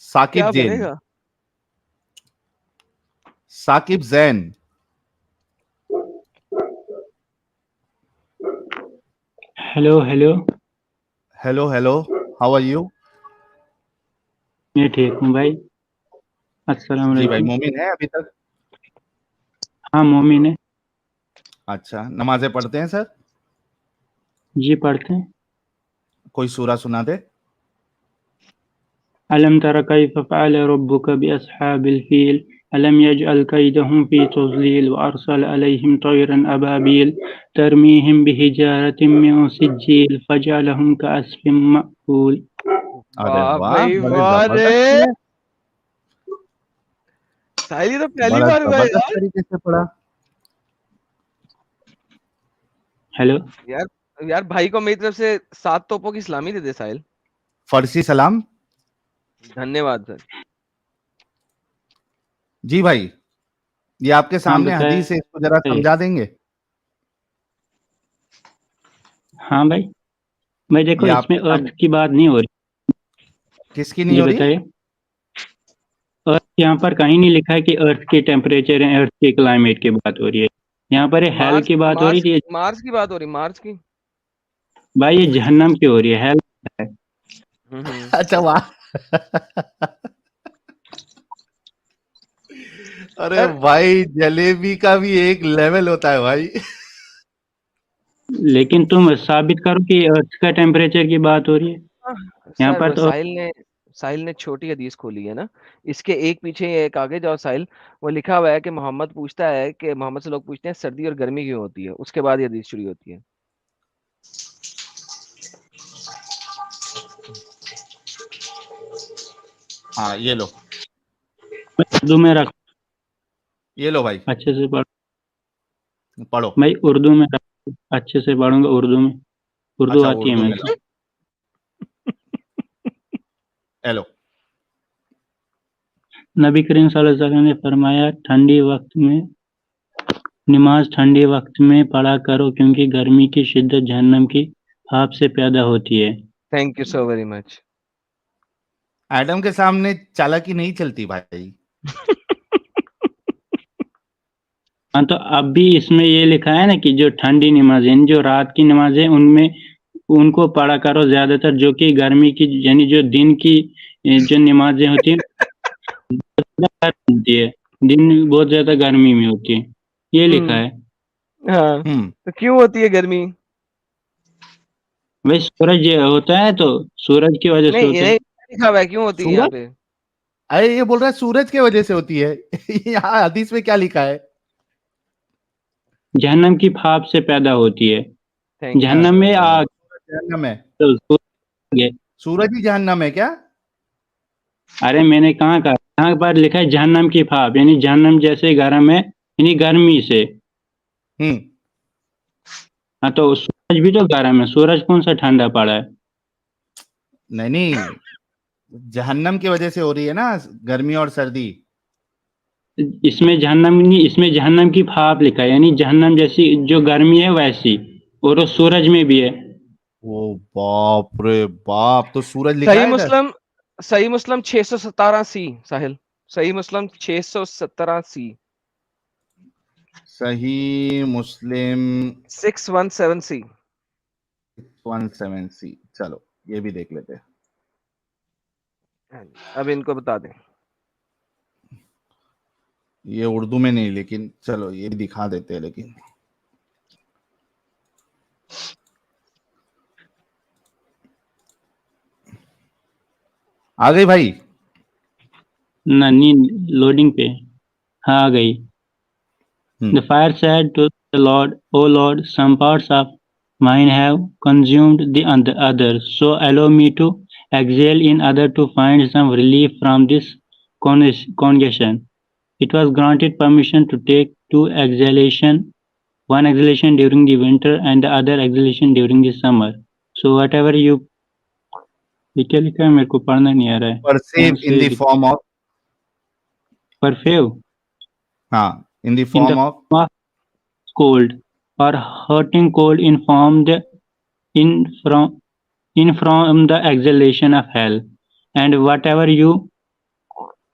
साकिब क्या जैन, बनेगा? Saqib Jain. Hello hello. Hello hello, how are you? मैं ठीक हूँ भाई। अस्सलाम जी भाई, वालेकुम। मोमिन है अभी तक? हाँ मोमिन है। अच्छा, नमाजें पढ़ते हैं सर? जी पढ़ते हैं। कोई सूरा सुना दे। अलम तरा कैफ फ़अल रब्बुका बिअस्हाबिल फील अलम यजअल कैदहुम फी तज़लील व अरसल अलैहिम तयरन अबाबिल तरमीहिम बिहिजारतिम मिन सिज्जील फजअलहुम कअस्फिन मअकूल। अरे वाह वाह, भाई बड़े वाह रे। जबरदस्त है। साहिल, ये तो पहली बड़ा बार हुआ है जबरदस्त यार। तरीके से पढ़ा। हेलो। यार यार, भाई को मेरी तरफ से 7 तोपों की सलामी दे दे साहिल। फर्सी सलाम। धन्यवाद सर। जी भाई, ये आपके हाँ सामने हदीस है, इसको जरा बताइए। समझा देंगे? हाँ भाई। भाई देखो, ये इसमें आपके अर्थ सामने की बात नहीं हो रही। किसकी नहीं जी हो रही? बताइए। अर्थ यहाँ पर कहीं नहीं लिखा है कि अर्थ के टेम्परेचर है, अर्थ के क्लाइमेट की बात हो रही है। यहाँ पर हेल मार्स की बात हो रही मार्स थी। मार्स की बात हो रही, मार्स की। भाई ये जहन्नम की हो रही है, हेल है। अच्छा वाह। अरे सर भाई, जलेबी का भी एक लेवल होता है भाई। लेकिन तुम साबित करो कि अर्थ का टेम्परेचर की बात हो रही है। यहाँ सर पर वो तो साहिल ने छोटी हदीस खोली है ना। इसके एक पीछे एक आगे जाओ साहिल। वो लिखा हुआ है कि मोहम्मद से लोग पूछते हैं सर्दी और गर्मी क्यों होती है, उसके बाद ये हदीस शुरू होती है। हाँ, ये लो, उर्दू में रख। ये लो भाई, अच्छे से पढ़। पढ़ो। भाई उर्दू में रख, अच्छे से पढ़ूंगा उर्दू में। उर्दू अच्छा, आती है उर्दू मेरे में को। लो। हेलो। नबी करीम सल्लल्लाहु अलैहि वसल्लम ने फरमाया, नमाज ठंडी वक्त में पढ़ा करो क्योंकि गर्मी की शिद्दत जहन्नम की भाप से पैदा होती है। Thank you so very much. Adam के सामने चालाकी नहीं चलती भाई। हाँ तो अब भी इसमें ये लिखा है ना कि जो ठंडी नमाज यानी जो रात की नमाज है उनमें उनको पढ़ा करो ज्यादातर, जो कि गर्मी की यानी जो दिन की जो नमाजें होती है गर्म होती है, दिन बहुत ज्यादा गर्मी में होती है, ये लिखा हम्म। है। हाँ, हम्म। तो क्यों होती है गर्मी? भाई सूरज ये होता है तो सूरज की वजह से नहीं, ये होता है। नहीं लिखा हुआ है क्यों होती है यहाँ सूरज? पे। अरे ये बोल रहा है सूरज की वजह से होती है। यहाँ हदीस में क्या लिखा है? जहन्नम की भाप से पैदा होती है। थैंक यू हाँ, जहन्नम सो में वेरी मच। आग जहन्नम है। तो सूरज है। सूरज ही जहन्नम है क्या? अरे मैंने कहाँ कहा, यहाँ पर लिखा है जहन्नम की भाप यानी जहन्नम जैसे गर्म है यानी गर्मी से। हम्म। हाँ तो सूरज भी तो गर्म है, सूरज कौन सा ठंडा पड़ा है। नहीं नहीं, जहन्नम की वजह से हो रही है ना, गर्मी और सर्दी। इसमें जहन्नम नहीं, इसमें जहन्नम की भाप लिखा है यानी जहन्नम जैसी जो गर्मी है वैसी, और वो सूरज में भी है। ओ बाप रे बाप, तो सूरज लिखा सही है इधर? मुस्लिम सही मुस्लिम 617 सी साहिल। सही मुस्लिम 617 सी। सही मुस्लिम 617 सी। 17C, चलो ये भी देख लेते हैं। अब इनको बता दें। ये उर्दू में नहीं, लेकिन चलो ये भी दिखा देते हैं। लेकिन आ गई भाई? नहीं, लोडिंग पे। हाँ आ गई। The fire said to the Lord, O Lord, some parts of mine have consumed the others, so allow me to exhale in other to find some relief from this congestion. It was granted permission to take two exhalation, one exhalation during the winter and the other exhalation during the summer. So whatever you, ये क्या लिखा है मेरे को पढ़ना नहीं आ रहा है। परसेव इन द फॉर्म ऑफ, परफेव हाँ, in the in the form of, form of cold or hurting cold informed in from the exhalation of hell, and whatever you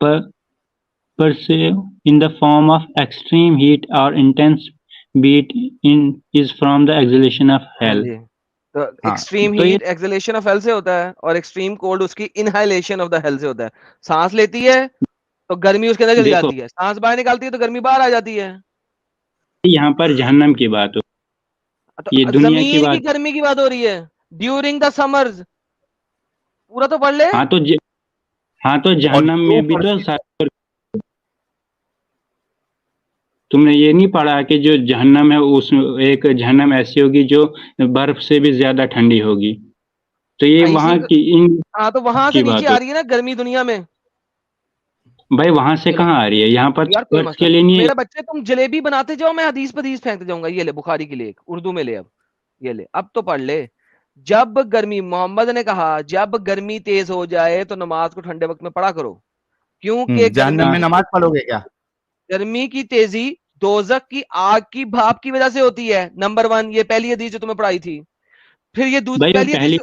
per- perceive in the form of extreme heat or intense beat in is from the exhalation of हाँ hell. जी, तो हाँ extreme तो ये heat acceleration of hell से होता है और extreme cold उसकी इनहाइलेशन ऑफ द हेल से होता है। सांस लेती है तो गर्मी उसके अंदर चली देखो, जाती है, सांस बाहर निकालती है तो गर्मी बाहर आ जाती है। यहाँ पर जहन्नम की बात हो, ये तो दुनिया की जमीन की बात। गर्मी की बात हो रही है ड्यूरिंग द समर्स, पूरा तो पढ़ ले। हाँ तो हाँ तो और जहन्नम जो में भी तो परसेंट तुमने ये नहीं पढ़ा कि जो जहन्नम है उस एक जहन्नम ऐसी होगी जो बर्फ से भी ज्यादा ठंडी होगी। तो ये हाँ, वहां इसी की इन हाँ तो वहां से की नीचे बात आ हो। रही है ना गर्मी दुनिया में। भाई वहां से चलो कहाँ आ रही है, यहाँ पर यार कोई स्पर्श मसला के नहीं, लिए नहीं है। मेरा बच्चे तुम जलेबी बनाते जाओ, मैं हदीस पदीस फेंकते जाऊंगा। ये ले बुखारी के लिए एक उर्दू में ले, अब ये ले, अब तो पढ़ ले। जब गर्मी, मोहम्मद ने कहा जब गर्मी तेज हो जाए तो नमाज को ठंडे वक्त में पढ़ा करो, क्योंकि जहन्नम गर्मी में की नमाज पढ़ोगे क्या? गर्मी की तेजी दोजक की आग की भाप की वजह से होती है। नंबर 1, ये पहली हदीस जो तुम्हें पढ़ाई थी। फिर ये भाई वो पहली हदीस पहली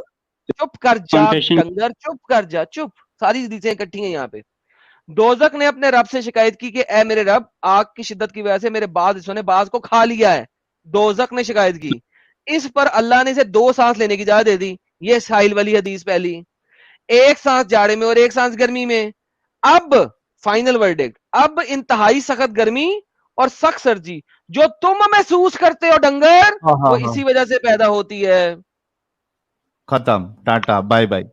चुप कर जा कॉन्फेशन। डंगर, चुप कर जा, चुप। सारी हदीसें इकट्ठी हैं यहाँ पे। दोजक ने अपने रब से शिकायत की कि ए मेरे रब, आग की शिद्दत की वजह से मेरे बाज हिस्सों ने बाज को खा लिया है। दोजक ने शिकायत की, इस पर अल्लाह ने इसे 2 सांस लेने की इजाजत दे दी। ये साहिल वाली हदीस पहली, एक सांस जाड़े में और एक सांस गर्मी में। अब फाइनल वर्डिक्ट, अब इंतहाई सख्त गर्मी और सख्त सर्दी जो तुम महसूस करते हो डंगर, हाँ वो हाँ हाँ, इसी वजह से पैदा होती है। खत्म, टाटा बाय बाय।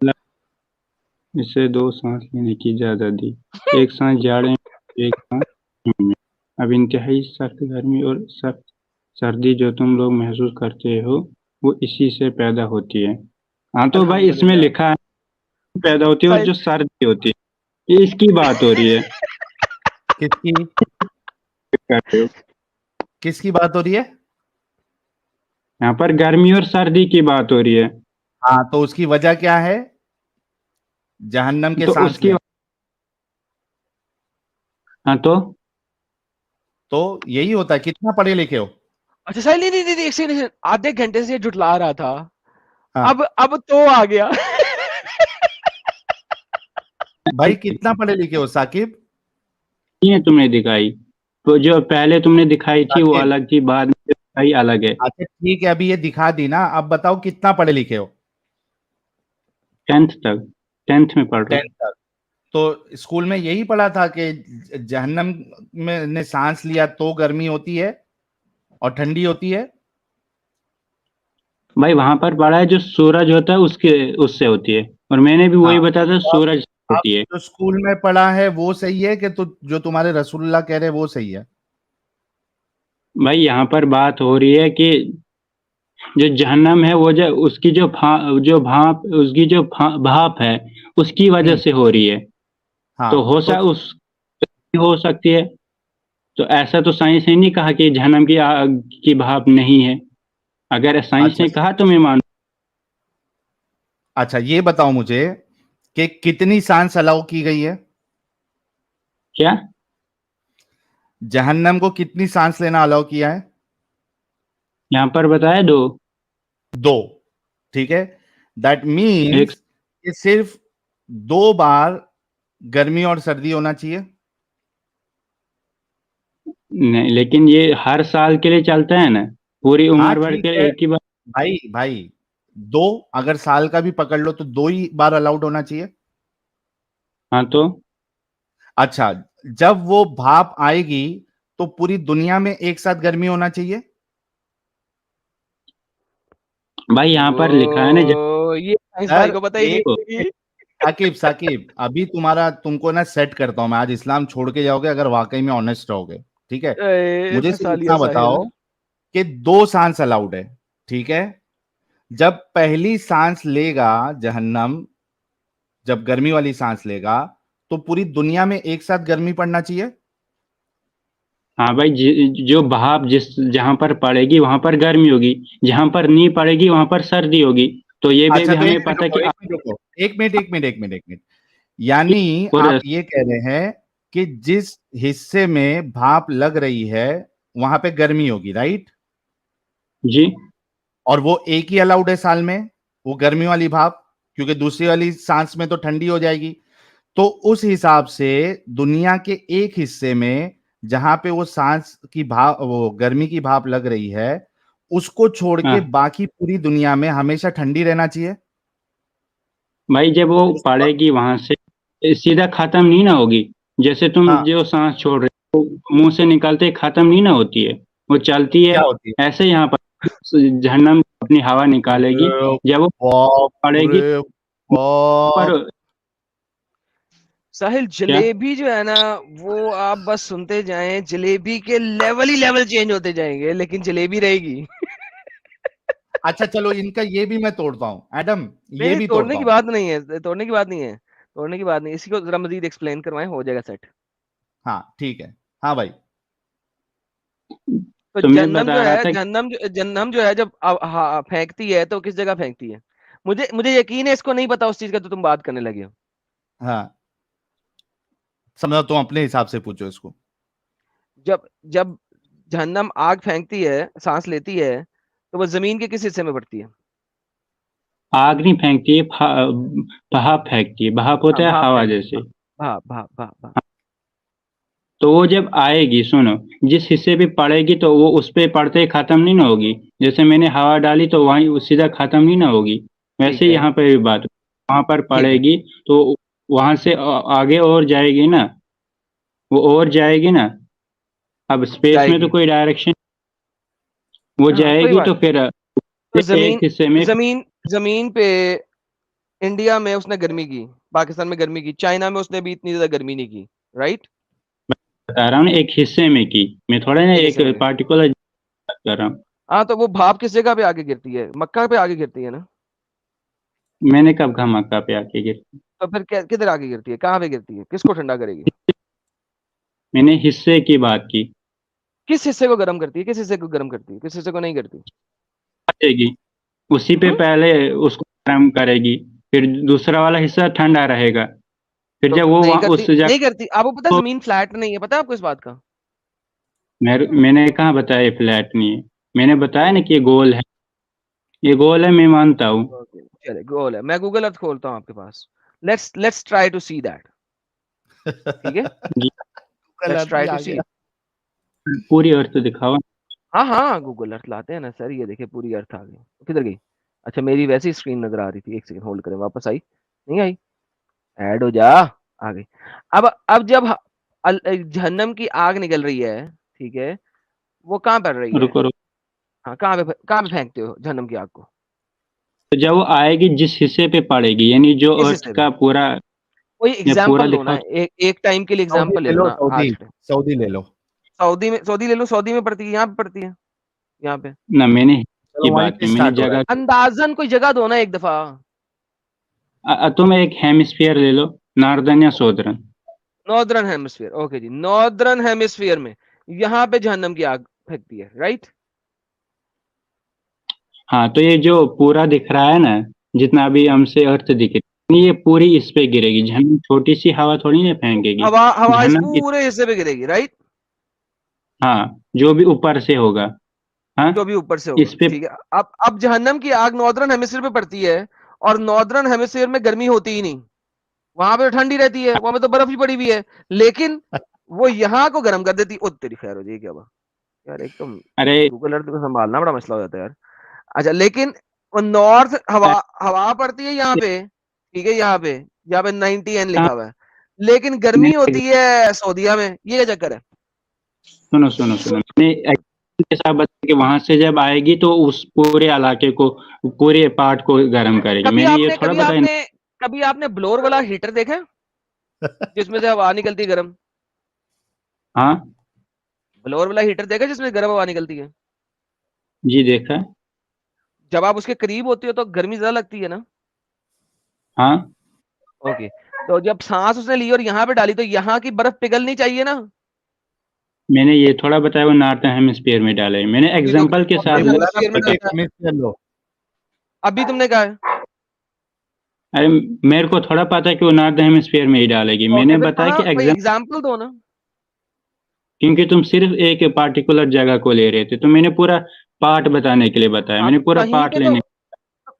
इसे 2 सांस लेने की इजाजत दी, एक सांस जाड़े में, एक सांस ठंड में। अब इंतहाई सख्त गर्मी और सख्त सर्दी जो तुम लोग महसूस करते हो वो इसी से पैदा होती है। हाँ तो भाई इसमें अल्हम्दुलिल्लाह। लिखा है पैदा होती है और साहिल जो सर्दी होती है, ये इसकी बात हो रही है। किसकी कर रहे हो, किसकी बात हो रही है? यहाँ पर गर्मी और सर्दी की बात हो रही है। हाँ तो उसकी वजह क्या है? जहन्नम के तो सांस उसकी लेना। हाँ तो यही होता है, कितना पढ़े लिखे हो? अच्छा साहिल, नहीं नहीं नहीं, एक सेकंड, आधे घंटे से ये जुटला रहा था, हाँ अब तो आ गया। भाई, कितना पढ़े लिखे हो साकिब? ये तुमने दिखाई, तो जो पहले तुमने दिखाई थी वो साकिब, अलग थी, बाद में जो दिखाई अलग है। अच्छा ठीक है, अभी ये दिखा दी ना, अब बताओ कितना पढ़े लिखे हो? 10th तक, 10th में पढ़ रहा हूँ। 10 तक। तो स्कूल में यही पढ़ा था कि जहन्नम में ने सांस लिया तो गर्मी होती है और ठंडी होती है। भाई वहां पर पढ़ा है जो सूरज होता है उसके उससे होती है, और मैंने भी वही हाँ बताया था, तो सूरज से अब होती है। जो स्कूल में पढ़ा है वो सही है कि तो जो तुम्हारे रसूलुल्लाह कह रहे हैं वो सही है? भाई यहाँ पर बात हो रही है कि जो जहन्नम है वो जो उसकी जो भाप उसकी जो भाप है उसकी वजह हम्म, से हो रही है। हाँ तो तो हो सकती है। तो ऐसा तो साइंस ने नहीं कहा कि जहन्नम की आग की भाप नहीं है। अगर साइंस अच्छा ने कहा तो मैं मानूं। अच्छा, ये बताओ मुझे कि कितनी सांस अलाउ की गई है? क्या? जहन्नम को कितनी सांस लेना अलाउ किया है? यहाँ पर बताया 2। 2। ठीक है, दैट एक मीन्स कि सिर्फ 2 बार गर्मी और सर्दी होना चाहिए। नहीं, लेकिन ये हर साल के लिए चलता है ना, पूरी हाँ उम्र भर ठीक के है लिए एक ही बार। भाई भाई, 2, अगर साल का भी पकड़ लो तो 2 ही बार अलाउड होना चाहिए। हाँ तो अच्छा, जब वो भाप आएगी तो पूरी दुनिया में एक साथ गर्मी होना चाहिए। भाई यहाँ पर लिखा है ना जब ओ, ये साइंस भाई सर को पता ही एक नहीं। साकिब साकिब, अभी तुमको ना सेट करता हूं मैं, आज इस्लाम छोड़ के जाओगे अगर वाकई में ऑनेस्ट रहोगे। ठीक है, मुझे सिर्फ फंसा लिया इतना साहिल। बताओ कि 2 सांस अलाउड है। ठीक है, जब पहली सांस लेगा जहन्नम, जब गर्मी वाली सांस लेगा तो पूरी दुनिया में एक साथ गर्मी पड़ना चाहिए। हाँ भाई, जो भाप जहाँ पर पड़ेगी वहां पर गर्मी होगी, जहाँ पर नहीं पड़ेगी वहां पर सर्दी होगी। तो ये अच्छा भी तो एक हमें मिनट पता है रुको, कि एक मिनट रुको, एक मिनट एक मिनट एक मिनट एक मिनट, यानी और आप ये कह रहे हैं कि जिस हिस्से में भाप लग रही है वहां पे गर्मी होगी, राइट? जी और वो एक ही अलाउड है साल में, वो गर्मी वाली भाप, क्योंकि दूसरी वाली सांस में तो ठंडी हो जाएगी। तो उस हिसाब से दुनिया के एक हिस्से में जहां पे वो सांस की भाप, वो गर्मी की भाप लग रही है, उसको छोड़ के हाँ बाकी पूरी दुनिया में हमेशा ठंडी रहना चाहिए। भाई, जब वो पड़ेगी वहां से सीधा खत्म नहीं ना होगी। जैसे तुम हाँ, जो सांस छोड़ रहे हो मुंह से निकलते ही खत्म नहीं ना होती है, वो चलती है। क्या होती है? ऐसे यहाँ पर जहन्नम अपनी हवा निकालेगी। अरे जब वो बाप पड़ेगी रे पर बाप। साहिल, क्या? जलेबी जो है ना, वो आप बस सुनते जाएं, जलेबी के लेवल ही लेवल चेंज होते जाएंगे, लेकिन जलेबी रहेगी। अच्छा चलो, इनका ये भी मैं तोड़ता हूँ एडम, नहीं ये नहीं, भी तोड़ने तोड़ता की हूँ। बात नहीं है, तोड़ने की बात नहीं है, तोड़ने की बात नहीं, इसी को जरा मजीद एक्सप्लेन करवाएं, हो जाएगा सेट। हाँ ठीक है। हाँ भाई। तो तो मैं बता रहा था कि जहन्नम जो है, जब फेंकती है तो किस जगह फेंकती है? मुझे मुझे यकीन है इसको नहीं पता उस चीज का, तो तुम बात करने लगे हो। हाँ, समझो, तुम अपने हिसाब से पूछो इसको। जब जब जहन्नम आग फेंकती है, सांस लेती है, तो वो जमीन के किस हिस्से में पड़ती है? आग नहीं फेंकती है, भाप फेंकती है। भाप हाँ, होता है भाप हवा फेंकती है। जैसे। भाप भाप भाप भाप। तो वो जब आएगी, सुनो, जिस हिस्से पे पड़ेगी तो वो उस पे पड़ते ही खत्म नहीं ना होगी। जैसे मैंने हवा डाली तो वहीं वो सीधा खत्म नहीं ना होगी। वैसे ठीक ही है, यहाँ पे भी बात, वहां पर ठीक है। पड़ेगी तो वहां से आगे और जाएगी ना, वो और जाएगी ना। अब स्पेस में तो जाएगी। कोई डायरेक्शन, वो हाँ, कोई जाएगी बात तो नहीं। फिर तो एक हिस्से में। जमीन जमीन पे इंडिया में उसने गर्मी की, पाकिस्तान में गर्मी की, चाइना में उसने भी इतनी ज्यादा गर्मी नहीं की, राइट? बता रहा हूँ ना, एक हिस्से में की, मैं थोड़ा ना एक एक हिस्से में। पार्टिकुलर बात कर रहा हूँ। हाँ, तो वो भाप किस जगह पे आके गिरती है? मक्का पे आके गिरती है ना? मैंने कब कहा मक्का पे आके गिर? तो फिर किधर आके गिरती है, कहाँ पे गिरती है, किसको ठंडा करेगी? मैंने हिस्से की बात की। किस हिस्से को गर्म करती है, किस हिस्से को गर्म करती है, किस हिस्से को नहीं करती? आएगी उसी पे हम्म? पहले उसको गर्म करेगी, फिर दूसरा वाला हिस्सा ठंडा रहेगा। फिर तो जब वो नहीं वहाँ करती, उस जगह नहीं करती। आपको पता है को, जमीन फ्लैट नहीं है, पता है आपको इस बात का? मैंने कहाँ बताया फ्लैट नहीं है? मैंने बताया ना कि ये गोल है। ये गोल है, मैं मानता हूँ। ओके, चले, गोल है। मैं गूगल अर्थ खोलता हूँ आपके पास। Let's try to see that. ठीक है, जी, लेट्स गलत भी ट्राई टू आ सी। गया। पूरी अर्थ दिखाओ। हाँ हाँ, गूगल अर्थ लाते हैं ना सर, ये देखिए पूरी अर्थ आ गई। किधर गई? अच्छा, मेरी वैसे ही स्क्रीन नजर आ रही थी, एक सेकंड होल्ड करें, वापस आई? नहीं आई? ऐड हो जा। आ गई। अब जब जहन्नम की आग निकल रही है, ठीक है, वो कहाँ पड़ रही है? रुको रुको। हाँ, कहाँ पे फेंकते हो जहन्नम की आग को? तो जब वो आएगी जिस हिस्से पे पड़ेगी, यानी जो किस अर्थ हिस्से पे? का पूरा, कोई ये पूरा एग्जाम्पल दो ना, दिखाओ। एक टाइम के लिए सऊदी एग्जाम्पल ले ले लो लो, ना सऊदी। आज पे। सऊदी ले लो। सऊदी ले लो, सऊदी में पड़ती है, यहाँ पे पड़ती है, यहाँ पे। ना, मैंने की चलो, वहीं बात पे नहीं, मैंने स्टार्ट हो रहा जगह। अंदाजन कोई जगह दो ना एक दफा। तुम एक हेमिस्फीयर ले लो, नॉर्दर्न या सौदर्न। नॉर्दर्न हेमिस्फीयर, ओके जी, नॉर्दर्न हेमिस्फीयर में यहाँ पे जहन्नम की आग फेंकती है, राइट? हाँ, तो ये जो पूरा दिख रहा है ना, जितना भी हमसे अर्थ दिख रही है, ये पूरी इस पे गिरेगी। झन छोटी सी हवा थोड़ी ना फेंकेगी। हवा हवा इस झनम पूरे हिस्से पे गिरेगी, राइट? हाँ, जो भी ऊपर से होगा। हाँ, जो भी ऊपर से होगा, इस पे। ठीक है। अब जहन्नम की आग नॉर्दर्न हेमिस्फीयर पे पड़ती है, और नॉर्दर्न हेमिस्फीयर में गर्मी होती ही नहीं, वहां पे तो ठंडी रहती है, वहां पे तो बर्फ ही पड़ी हुई है, लेकिन वो यहाँ को गर्म कर देती। ओ तेरी खैर हो जाए, क्या हुआ यार, एक तो अरे गूगल अर्थ को संभालना बड़ा मसला हो जाता है यार। अच्छा, लेकिन वो नॉर्थ हवा हवा पड़ती है यहाँ पे, ठीक है, यहाँ पे 90 N कहाँ? लिखा हुआ है, लेकिन गर्मी मैंने होती है सऊदीया में। ये क्या चक्कर है? सुनो सुनो सुनो, मैंने एग्जाम्पल के साथ बताया कि वहां से जब आएगी तो उस पूरे इलाके को, पूरे पार्ट को गर्म करेगी। कभी मैंने ये आपने थोड़ा कभी बताया। आपने कभी आपने ब्लोअर वाला हीटर देखा है, जिसमें से हवा निकलती है गर्म? हाँ ब्लोअर वाला हीटर देखा है जिसमें गर्म हवा निकलती है? जी, देखा है। जब आप उसके करीब होते हो तो गर्मी ज्यादा लगती है ना? हाँ, ओके। तो जब सांस उसने ली और यहाँ पे डाली, तो यहाँ की बर्फ पिघलनी चाहिए ना? मैंने ये थोड़ा बताया वो नॉर्थन हेमिस्फीयर में डाला है। मैंने अभी तो एग्जाम्पल के साथ नॉर्दर्न हेमिस्फीयर में एक डलता है। मिस कर लो। अभी तुमने कहा है। अरे, मेरे को थोड़ा पता है कि वो नॉर्थन हेमिस्फीयर में ही डालेगी। मैंने ओके, फिर बताया कि कहाँ, कोई एग्जाम, एग्जाम्पल दो ना। क्योंकि तुम सिर्फ एक पार्टिकुलर जगह को ले रहे थे, तो मैंने पूरा पार्ट बताने के लिए बताया। हाँ, मैंने तो पूरा पार्ट लेने।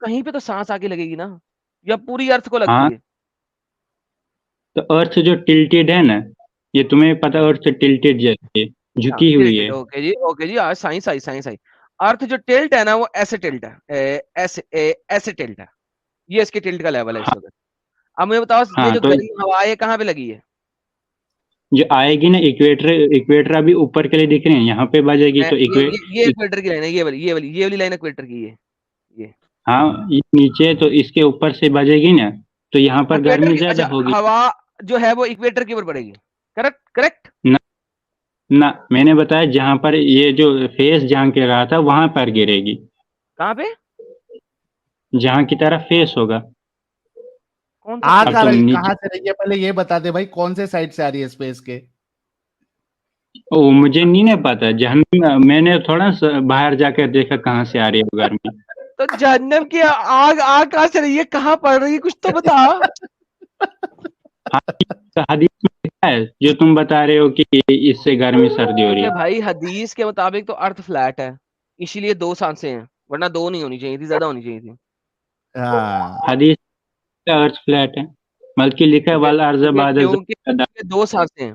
कहीं पे तो सांस आके लगेगी ना, या पूरी अर्थ को लगती हाँ, है? तो अर्थ जो टिल्टेड है ना, ये तुम्हें पता है, अर्थ टिल्टेड जैसे है, झुकी हुई है। ओके जी, आज साइंस आई। अर्थ जो टिल्ट है ना वो ऐसे टिल्ट है, ऐसे टिल्ट है, ये इसके टिल्ट का लेवल है इस हाँ, वक्त। अब मुझे बताओ, ये हाँ, जो तो गर्म हवा है कहाँ पे लगी है? जो आएगी ना इक्वेटर अभी ऊपर के लिए दिख रहे हैं, यहाँ पे बजेगी तो ये इक्वेटर की लाइन है, ये वाली लाइन इक्वेटर की है ये। हाँ, ये नीचे तो इसके ऊपर से बजेगी ना, तो यहाँ पर इक्वेटर गर्मी की, ज्यादा अच्छा, होगी हवा जो है वो इक्वेटर के ऊपर पड़ेगी। करेक्ट। ना। ना, मैंने बताया जहाँ पर ये जो फेस जहाँ के रहा था वहां पर गिरेगी, कहाँ पे? जहाँ की तरफ फेस होगा। कौन सा आ अब फेस? कहाँ तुम नीचे, कहाँ से रही है, पहले ये बता दे भाई, कौन से साइड से आ रही है स्पेस के? ओ मुझे नहीं ना पता, जहाँ मैंने थोड़ा सा बाहर जाकर देखा कहाँ से आ रही है गर्मी। तो जहन्नम की आग आग कहाँ से रही है, कहाँ पड़ रही है, कुछ तो बता। तो हदीस में लिखा है जो तुम बता रहे हो कि इससे गर्मी सर्दी हो रही देखिए है। भाई, हदीस के मुताबिक तो अर्थ फ्लैट है, इसीलिए 2 सांसें हैं, वरना 2 नहीं होनी चाहिए थी, ज्यादा होनी चाहिए थी। हाँ, हदीस का अर्थ फ्लैट है, बल्कि लिखा है क्योंकि वाल अर्ज़ क्योंकि बाद क्योंकि क्योंकि 2 सांसें हैं।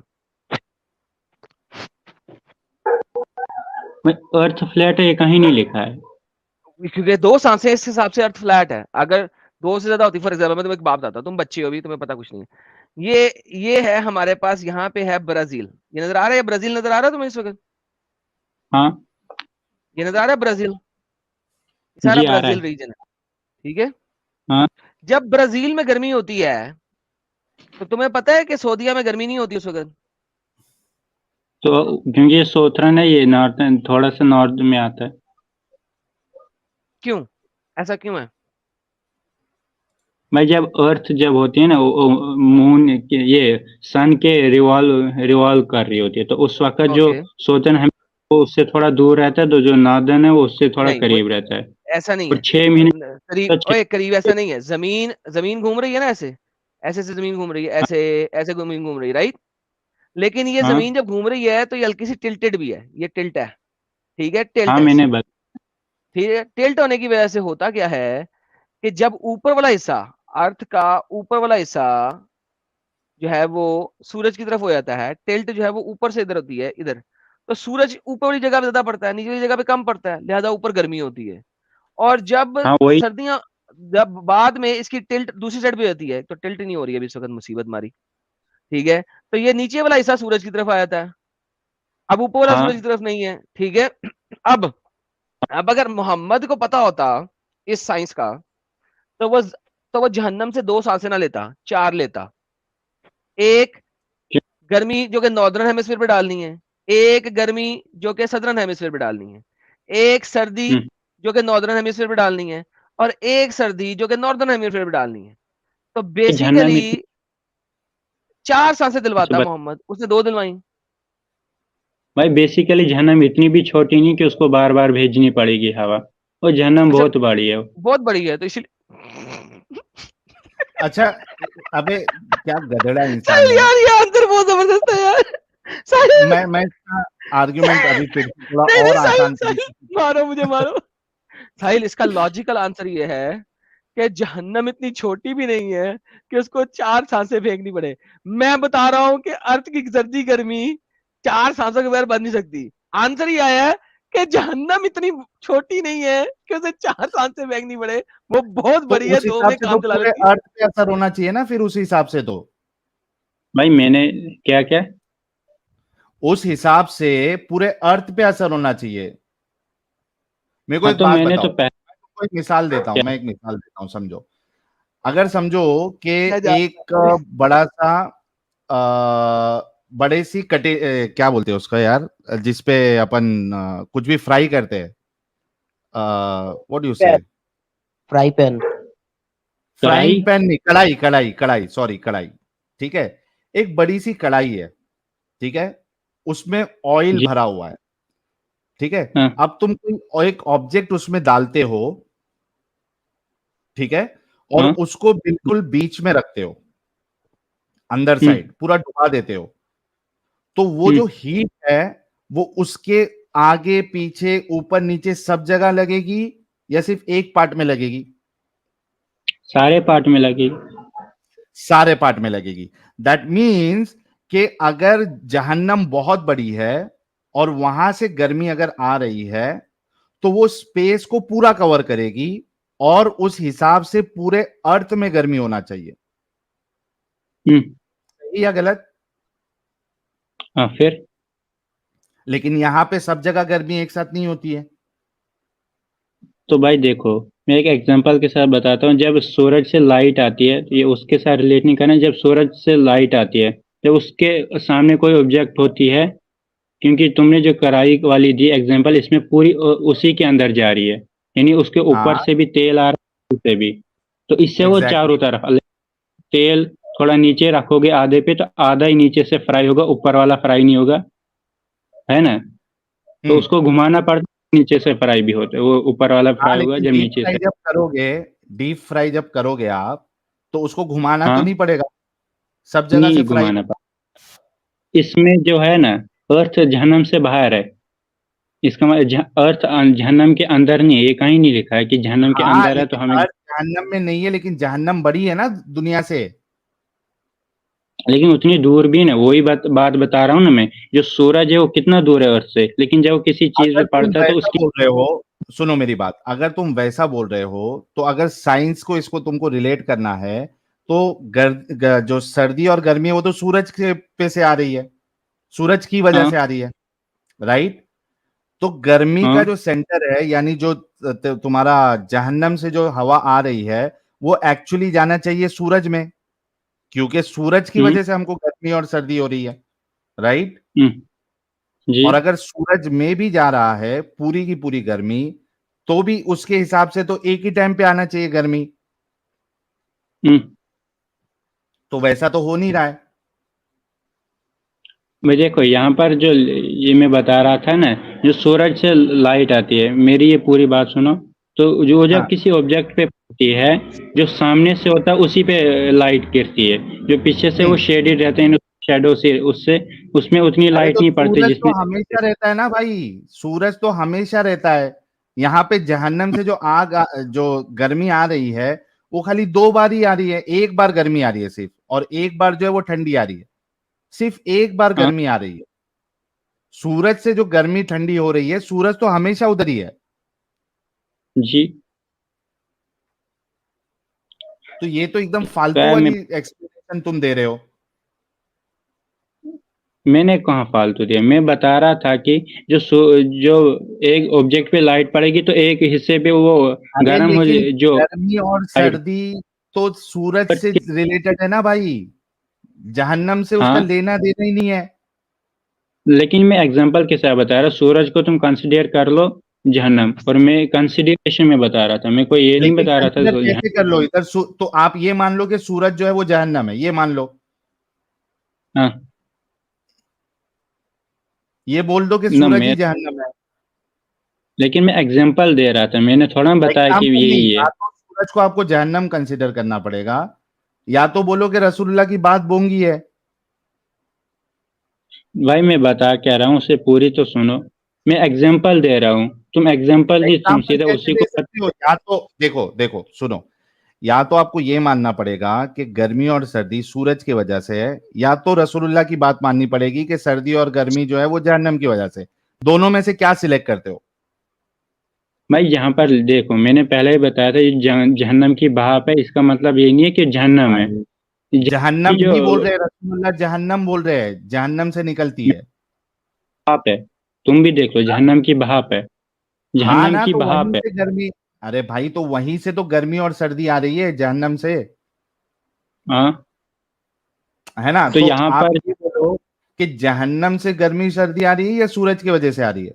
अर्थ फ्लैट है, ये कहीं नहीं लिखा है। क्योंकि 2 सांसें, इस हिसाब से अर्थ फ्लैट है। अगर 2 से ज्यादा होती, फॉर एग्जाम्पल मैं तुम्हें एक बात बताता हूँ, तुम बच्चे हो अभी, तुम्हें पता कुछ नहीं है। ये है हमारे पास, यहाँ पे है ब्राजील, ये नजर आ रहा है, ब्राजील नजर आ रहा है तुम्हें इस वक्त? हाँ ये नजर आ रहा है ब्राजील, सारा जी, आ रहा ब्राजील है। रीजन है, ठीक है। हाँ, जब ब्राजील में गर्मी होती है, तो तुम्हें पता है कि सऊदीया में गर्मी नहीं होती उस वक्त? तो क्योंकि ये सोथरन है, ये नॉर्थ, थोड़ा सा नॉर्थ में आता है। क्यों, ऐसा क्यों है? भाई जब अर्थ जब होती है ना, मून के, ये सन के रिवॉल्व कर रही होती है, तो उस वक्त जो ओके, सोचन है वो उससे थोड़ा दूर रहता है, तो जो नॉर्दर्न है वो उससे थोड़ा नहीं वो करीब रहता है। ऐसा नहीं और है। 6 महीने करीब, तो ओए करीब ऐसा नहीं है, जमीन जमीन घूम रही है ना, ऐसे ऐसे से जमीन घूम रही है, ऐसे ऐसे जमीन घूम रही है, राइट। लेकिन ये हाँ, जमीन जब घूम रही है तो ये हल्की सी टिल्टेड भी है, ये टिल्ट है, ठीक है, टिल्ट हाँ, है मैंने इसमें। बता। ठीक है, टिल्ट होने की वजह से होता क्या है कि जब ऊपर वाला हिस्सा, अर्थ का ऊपर वाला हिस्सा जो है वो सूरज की तरफ हो जाता है, टिल्ट जो है वो ऊपर से इधर होती है, इधर, तो सूरज ऊपर वाली जगह पे ज्यादा पड़ता है, नीचे वाली जगह पे कम पड़ता है, लिहाजा ऊपर गर्मी होती है। और जब हाँ वही। सर्दियां, जब बाद में इसकी टिल्ट दूसरी साइड पे होती है, तो टिल्ट नहीं हो रही है अभी इस वक्त, मुसीबत मारी, ठीक है। तो ये नीचे वाला हिस्सा सूरज की तरफ आ जाता है, अब ऊपर वाला सूरज की हाँ, तरफ नहीं है, ठीक है। अब अब अगर मोहम्मद को पता होता इस साइंस का, तो वो जहन्नम से 2 सांसें ना लेता, 4 लेता। एक गर्मी जो कि नॉर्दर्न हेमिस्फीयर पे डालनी है, एक गर्मी जो कि सदर्न हेमिस्फीयर पे डालनी है, एक सर्दी हम्म, जो कि नॉर्दर्न हेमिस्फीयर पे डालनी है, और एक सर्दी जो कि नॉर्दर्न हेमिस्फीयर पे डालनी है। तो जहन्नम बेसिकली इतनी, 4 सांसें अच्छा दिलवाता मोहम्मद, उसने 2 दिलवाई। भाई बेसिकली जहन्नम इतनी भी छोटी नहीं कि उसको बार बार भेजनी पड़ेगी हवा, और जहन्नम अच्छा, बहुत बड़ी है। बहुत बड़ी है तो इसलिए। अच्छा, अबे क्या गधेड़ा इंसान साहिल है। यार, ये आंसर बहुत जबरदस्त है यार, साहिल। मैं इसका आर्ग्यूमेंट अभी फिर से थोड़ा नहीं और नहीं, साहिल आसान साहिल, तरीके से। मारो मुझे मारो। साहिल, इसका लॉजिकल आंसर ये है कि जहन्नम इतनी छोटी भी नहीं है कि उसको 4 सांसें फेंकनी पड़े। मैं बता रहा हूं कि अर्थ की सर्दी गर्मी 4 सांसों के बगैर बन नहीं सकती। आंसर ये आया है कि जहन्नम इतनी छोटी नहीं है कि उसे 4 सांसें फेंकनी पड़े, वो बहुत तो बड़ी है, उस 2 हिसाब में से तो काम चला पूरे लेती है। अर्थ पे असर होना चाहिए ना, फिर उस हिसाब से तो, भाई मैंने क्या क्या, उस हिसाब से पूरे अर्थ पे असर होना चाहिए। मेरे को हाँ एक तो बात मैंने बताओ, तो पहले मैं तुमको एक मिसाल देता हूं, क्या, मैं एक मिसाल देता हूं, समझो। अगर समझो कि मैं जा एक बड़ा सा बड़े सी क्या बोलते हैं उसका यार, जिसपे अपन कुछ भी फ्राई करते हैं, व्हाट डू यू से? Fry pan. फ्राइंग कढ़ाई। पैन नहीं, कढ़ाई कढ़ाई कढ़ाई, सॉरी कढ़ाई। ठीक है, एक बड़ी सी कढ़ाई है, ठीक है, उसमें ऑयल जी। भरा हुआ है, ठीक है। हाँ। अब तुम कोई एक ऑब्जेक्ट उसमें डालते हो, ठीक है, और हाँ। उसको बिल्कुल बीच में रखते हो, अंदर हम्म। साइड पूरा डुबा देते हो, तो वो हम्म। जो हीट है वो उसके आगे पीछे ऊपर नीचे सब जगह लगेगी, या सिर्फ एक पार्ट में लगेगी? सारे पार्ट में लगी। सारे पार्ट में लगेगी। दैट मीन्स कि अगर जहन्नम बहुत बड़ी है और वहां से गर्मी अगर आ रही है तो वो स्पेस को पूरा कवर करेगी और उस हिसाब से पूरे अर्थ में गर्मी होना चाहिए। हम्म, सही या गलत? हाँ फिर लेकिन यहां पे सब जगह गर्मी एक साथ नहीं होती है। तो भाई देखो, मैं एक एग्जांपल के साथ बताता हूँ। जब सूरज से लाइट आती है, तो ये उसके साथ रिलेट नहीं करना। जब सूरज से लाइट आती है, जब उसके सामने कोई ऑब्जेक्ट होती है, क्योंकि तुमने जो कढ़ाई वाली दी एग्जांपल, इसमें पूरी उसी के अंदर जा रही है, यानी उसके ऊपर हाँ से भी तेल आ रहा है, उससे भी। तो इससे वो चारों एग्जैक्टली। तरफ तेल थोड़ा नीचे रखोगे आधे पे, तो आधा ही नीचे से फ्राई होगा, ऊपर वाला फ्राई नहीं होगा, है ना? तो हम्म। उसको घुमाना पड़ता है, नीचे से फ्राई भी होता है, वो ऊपर वाला हाँ फ्राई होगा लेकिन जब नीचे से। डीप फ्राई जब करोगे आप तो उसको घुमाना तो हाँ, नहीं पड़ेगा, सब जगह से नहीं फ्राई घुमाना हो। पड़ता। इसमें जो है ना, अर्थ जहन्नम से बाहर है। इसका मतलब अर्थ जहन्नम के अंदर नहीं है, ये कहीं नहीं लिखा है कि जहन्नम के हाँ अंदर है तो लेकिन हमें। अर्थ जहन्नम में नहीं है, लेकिन जहन्नम बड़ी है ना दुनिया से। लेकिन उतनी दूर भी ना, वही बात बता रहा हूँ ना मैं। जो सूरज है वो कितना दूर है अर्थ से, लेकिन जब वो किसी चीज पे अगर तुम पड़ता है तो वैसा उसकी। बोल रहे हो, सुनो मेरी बात, अगर तुम वैसा बोल रहे हो तो अगर साइंस को इसको तुमको रिलेट करना है तो जो सर्दी और गर्मी है वो तो सूरज के पे से आ रही है, सूरज की वजह हाँ, से आ रही है, राइट? तो गर्मी का हाँ, जो सेंटर है, यानी जो तुम्हारा जहन्नम से जो हवा आ रही है वो एक्चुअली जाना चाहिए सूरज में, क्योंकि सूरज की हम्म, वजह से हमको गर्मी और सर्दी हो रही है, राइट? हम्म, जी, और अगर सूरज में भी जा रहा है पूरी की पूरी गर्मी, तो भी उसके हिसाब से तो एक ही टाइम पे आना चाहिए गर्मी, हम्म। तो वैसा तो हो नहीं रहा है। मैं देखो यहाँ पर जो ये मैं बता रहा था ना, जो सूरज से लाइट आती है, मेरी ये पूरी बात सुनो। तो जो जब हाँ किसी ऑब्जेक्ट पे पड़ती है, जो सामने से होता है उसी पे लाइट गिरती है। जो पीछे से वो नहीं, शेडेड रहते हैं, शैडो से, उससे उसमें उतनी अरे लाइट तो नहीं पड़ती सूरज तो जितनी। हमेशा रहता है ना भाई, सूरज तो हमेशा रहता है। यहाँ पे जहन्नम से जो जो गर्मी आ रही है वो खाली दो बार ही आ रही है, एक बार गर्मी आ रही है सिर्फ, और एक बार जो है वो ठंडी आ रही है, सिर्फ एक बार हाँ गर्मी आ रही है। सूरज से जो गर्मी ठंडी हो रही है, सूरज तो हमेशा उधर ही है। जी। तो ये तो एकदम तो फालतू यार वाली एक्सप्लेनेशन तुम दे रहे हो। मैंने कहाँ फालतू दिया, मैं बता रहा था कि जो एक ऑब्जेक्ट पे लाइट पड़ेगी तो एक हिस्से पे वो अरे गर्म हो लेकिन जो गर्मी और लाइट। सर्दी तो सूरज से रिलेटेड है ना भाई, जहन्नम से उसका हाँ, लेना देना ही नहीं है। लेकिन मैं एग्जांपल के साथ बता रहा, सूरज को तुम कंसिडर कर लो जहन्नम, और मैं कंसिडरेशन में बता रहा था, मैं कोई ये नहीं लेकिन बता रहा था कंसीडर जहन्नम। कैसे कर लो इधर तो आप ये मान लो कि सूरज जो है वो जहन्नम है, ये मान लो, हाँ, ये बोल दो कि ना सूरज मैं, ही जहन्नम है। लेकिन मैं एग्जांपल दे रहा था, मैंने थोड़ा बताया कि एग्जाम्पल नहीं, यही है। या तो सूरज को आपको जहन्नम कंसीडर करना पड़ेगा, या तो बोलो कि रसूलुल्लाह की बात बोंगी है। भाई मैं बता क्या रहा हूँ, उसे पूरी तो सुनो। मैं एग्जांपल दे रहा हूँ, तुम एग्जांपल दी, तुम एग्जाम्पल सीधा कैसे उसी दे को सकते हो? या तो देखो देखो सुनो, या तो आपको ये मानना पड़ेगा कि गर्मी और सर्दी सूरज की वजह से है, या तो रसूलुल्लाह की बात माननी पड़ेगी कि सर्दी और गर्मी जो है वो जहन्नम की वजह से। दोनों में से क्या सिलेक्ट करते हो? भाई यहाँ पर देखो, मैंने पहले ही बताया था, ये जहन्नम की भाप है, इसका मतलब ये नहीं है कि जहन्नम है। भाई जहन्नम जहन्नम की जो नहीं बोल रहे रसूलुल्लाह, जहन्नम बोल रहे हैं, जहन्नम से निकलती है। भाप है, तुम भी देख लो, हाँ जहन्नम की भाप है, हाँ जहन्नम ना, की तो वहीं भाप है। से गर्मी, अरे भाई तो वहीं से तो गर्मी और सर्दी आ रही है जहन्नम से, हाँ, है ना? तो तो यहाँ आप पर ये बोलो कि जहन्नम से गर्मी सर्दी आ रही है या सूरज की वजह से आ रही है,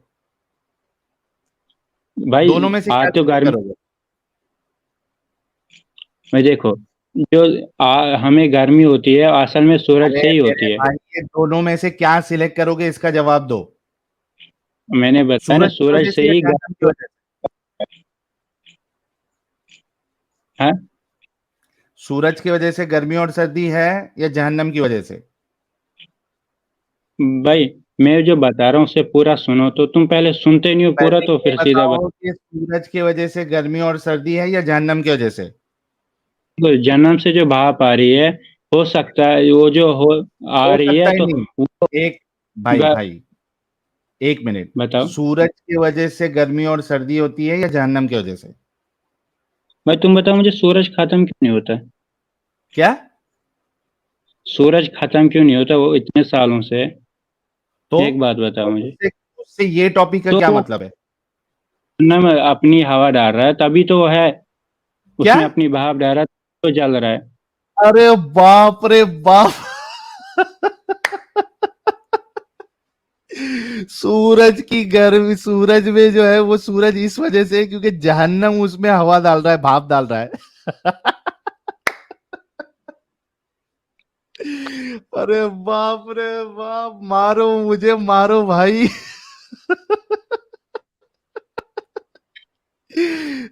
भाई दोनों में से आ क्या तो सिलेक्ट गर्मी करोगे? में देखो, जो हमें गर्मी होती है असल में सूरज अरे से ही मेरे होती है। भाई ये दोनों में से क्या सिलेक्ट करोगे, इसका जवाब दो। मैंने बताया ना, सूरज की सूरज वजह से से या ही जहन्नम की गर्मी वजह से? है। सूरज की वजह से गर्मी और सर्दी है या जहन्नम की वजह से? भाई मैं जो बता रहा हूँ उसे पूरा सुनो, तो तुम पहले सुनते नहीं हो पूरा, पहले तो ये फिर सीधा बताओ कि सूरज की वजह से गर्मी और सर्दी है या जहन्नम की वजह से? तो जन्म से जो भाप आ रही है, हो सकता है वो जो हो आ हो रही सकता है ही तो नहीं। वो एक भाई ग- भाई, एक मिनट। बताओ सूरज की वजह से गर्मी और सर्दी होती है या जहन्नम की वजह से? भाई, तुम बताओ मुझे, सूरज खत्म क्यों नहीं होता? क्या? सूरज खत्म क्यों नहीं होता वो इतने सालों से? तो एक बात बताओ मुझे। उससे उससे ये टॉपिक का क्या तो मतलब है? न अपनी हवा डाल रहा है तभी तो वो है, क्या? उसमें अपनी भाप डाल रहा है तो जल रहा है। अरे बाप रे बाप। सूरज की गर्मी, सूरज में जो है वो सूरज इस वजह से क्योंकि जहन्नम उसमें हवा डाल रहा है, भाप डाल रहा है। अरे बाप रे बाप, मारो मुझे, मारो भाई।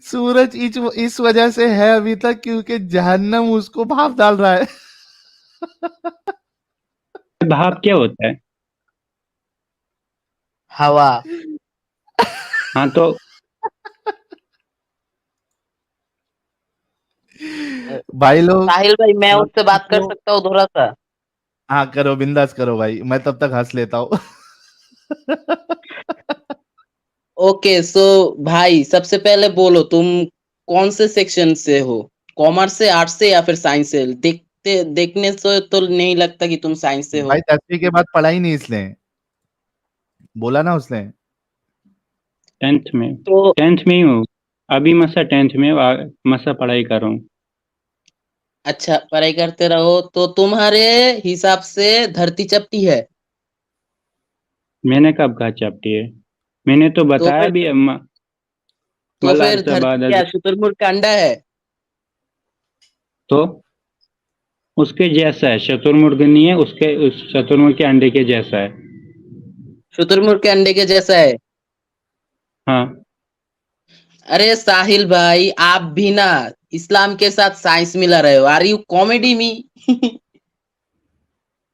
सूरज इस वजह से है अभी तक क्योंकि जहन्नम उसको भाप डाल रहा है। भाप क्या होता है? हवा। हाँ तो भाई लोग, साहिल भाई, मैं आप उससे बात कर लोग- सकता हूँ थोड़ा सा? हाँ करो, बिंदास करो भाई, मैं तब तक हंस लेता हूँ। ओके, सो भाई सबसे पहले बोलो, तुम कौन से सेक्शन से हो? कॉमर्स से, आर्ट्स से या फिर साइंस से? देखने से तो नहीं लगता कि तुम साइंस से हो। भाई 10वीं के बाद पढ़ा ही नहीं इसने, बोला ना उसने। 10th में, तो 10th में ही हूँ अभी, मसा 10th में मसा पढ़ाई कर रहा हूँ। अच्छा, पढ़ाई करते रहो। तो तुम्हारे हिसाब से धरती चपटी है? मैंने कब कहा चपटी है? मैंने तो तो बताया फिर भी तो मतलब फिर धरती बादल क्या शुतुरमुर्ग का अंडा है? तो उसके जैसा है, शुतुरमुर्ग नहीं है, उसके उस शुतुरमुर्ग के अंडे के जैसा है। शुतुरमुर्ग के अंडे के जैसा है? हाँ अरे साहिल भाई, आप भी ना इस्लाम के साथ साइंस मिला रहे हो। Are you comedy me?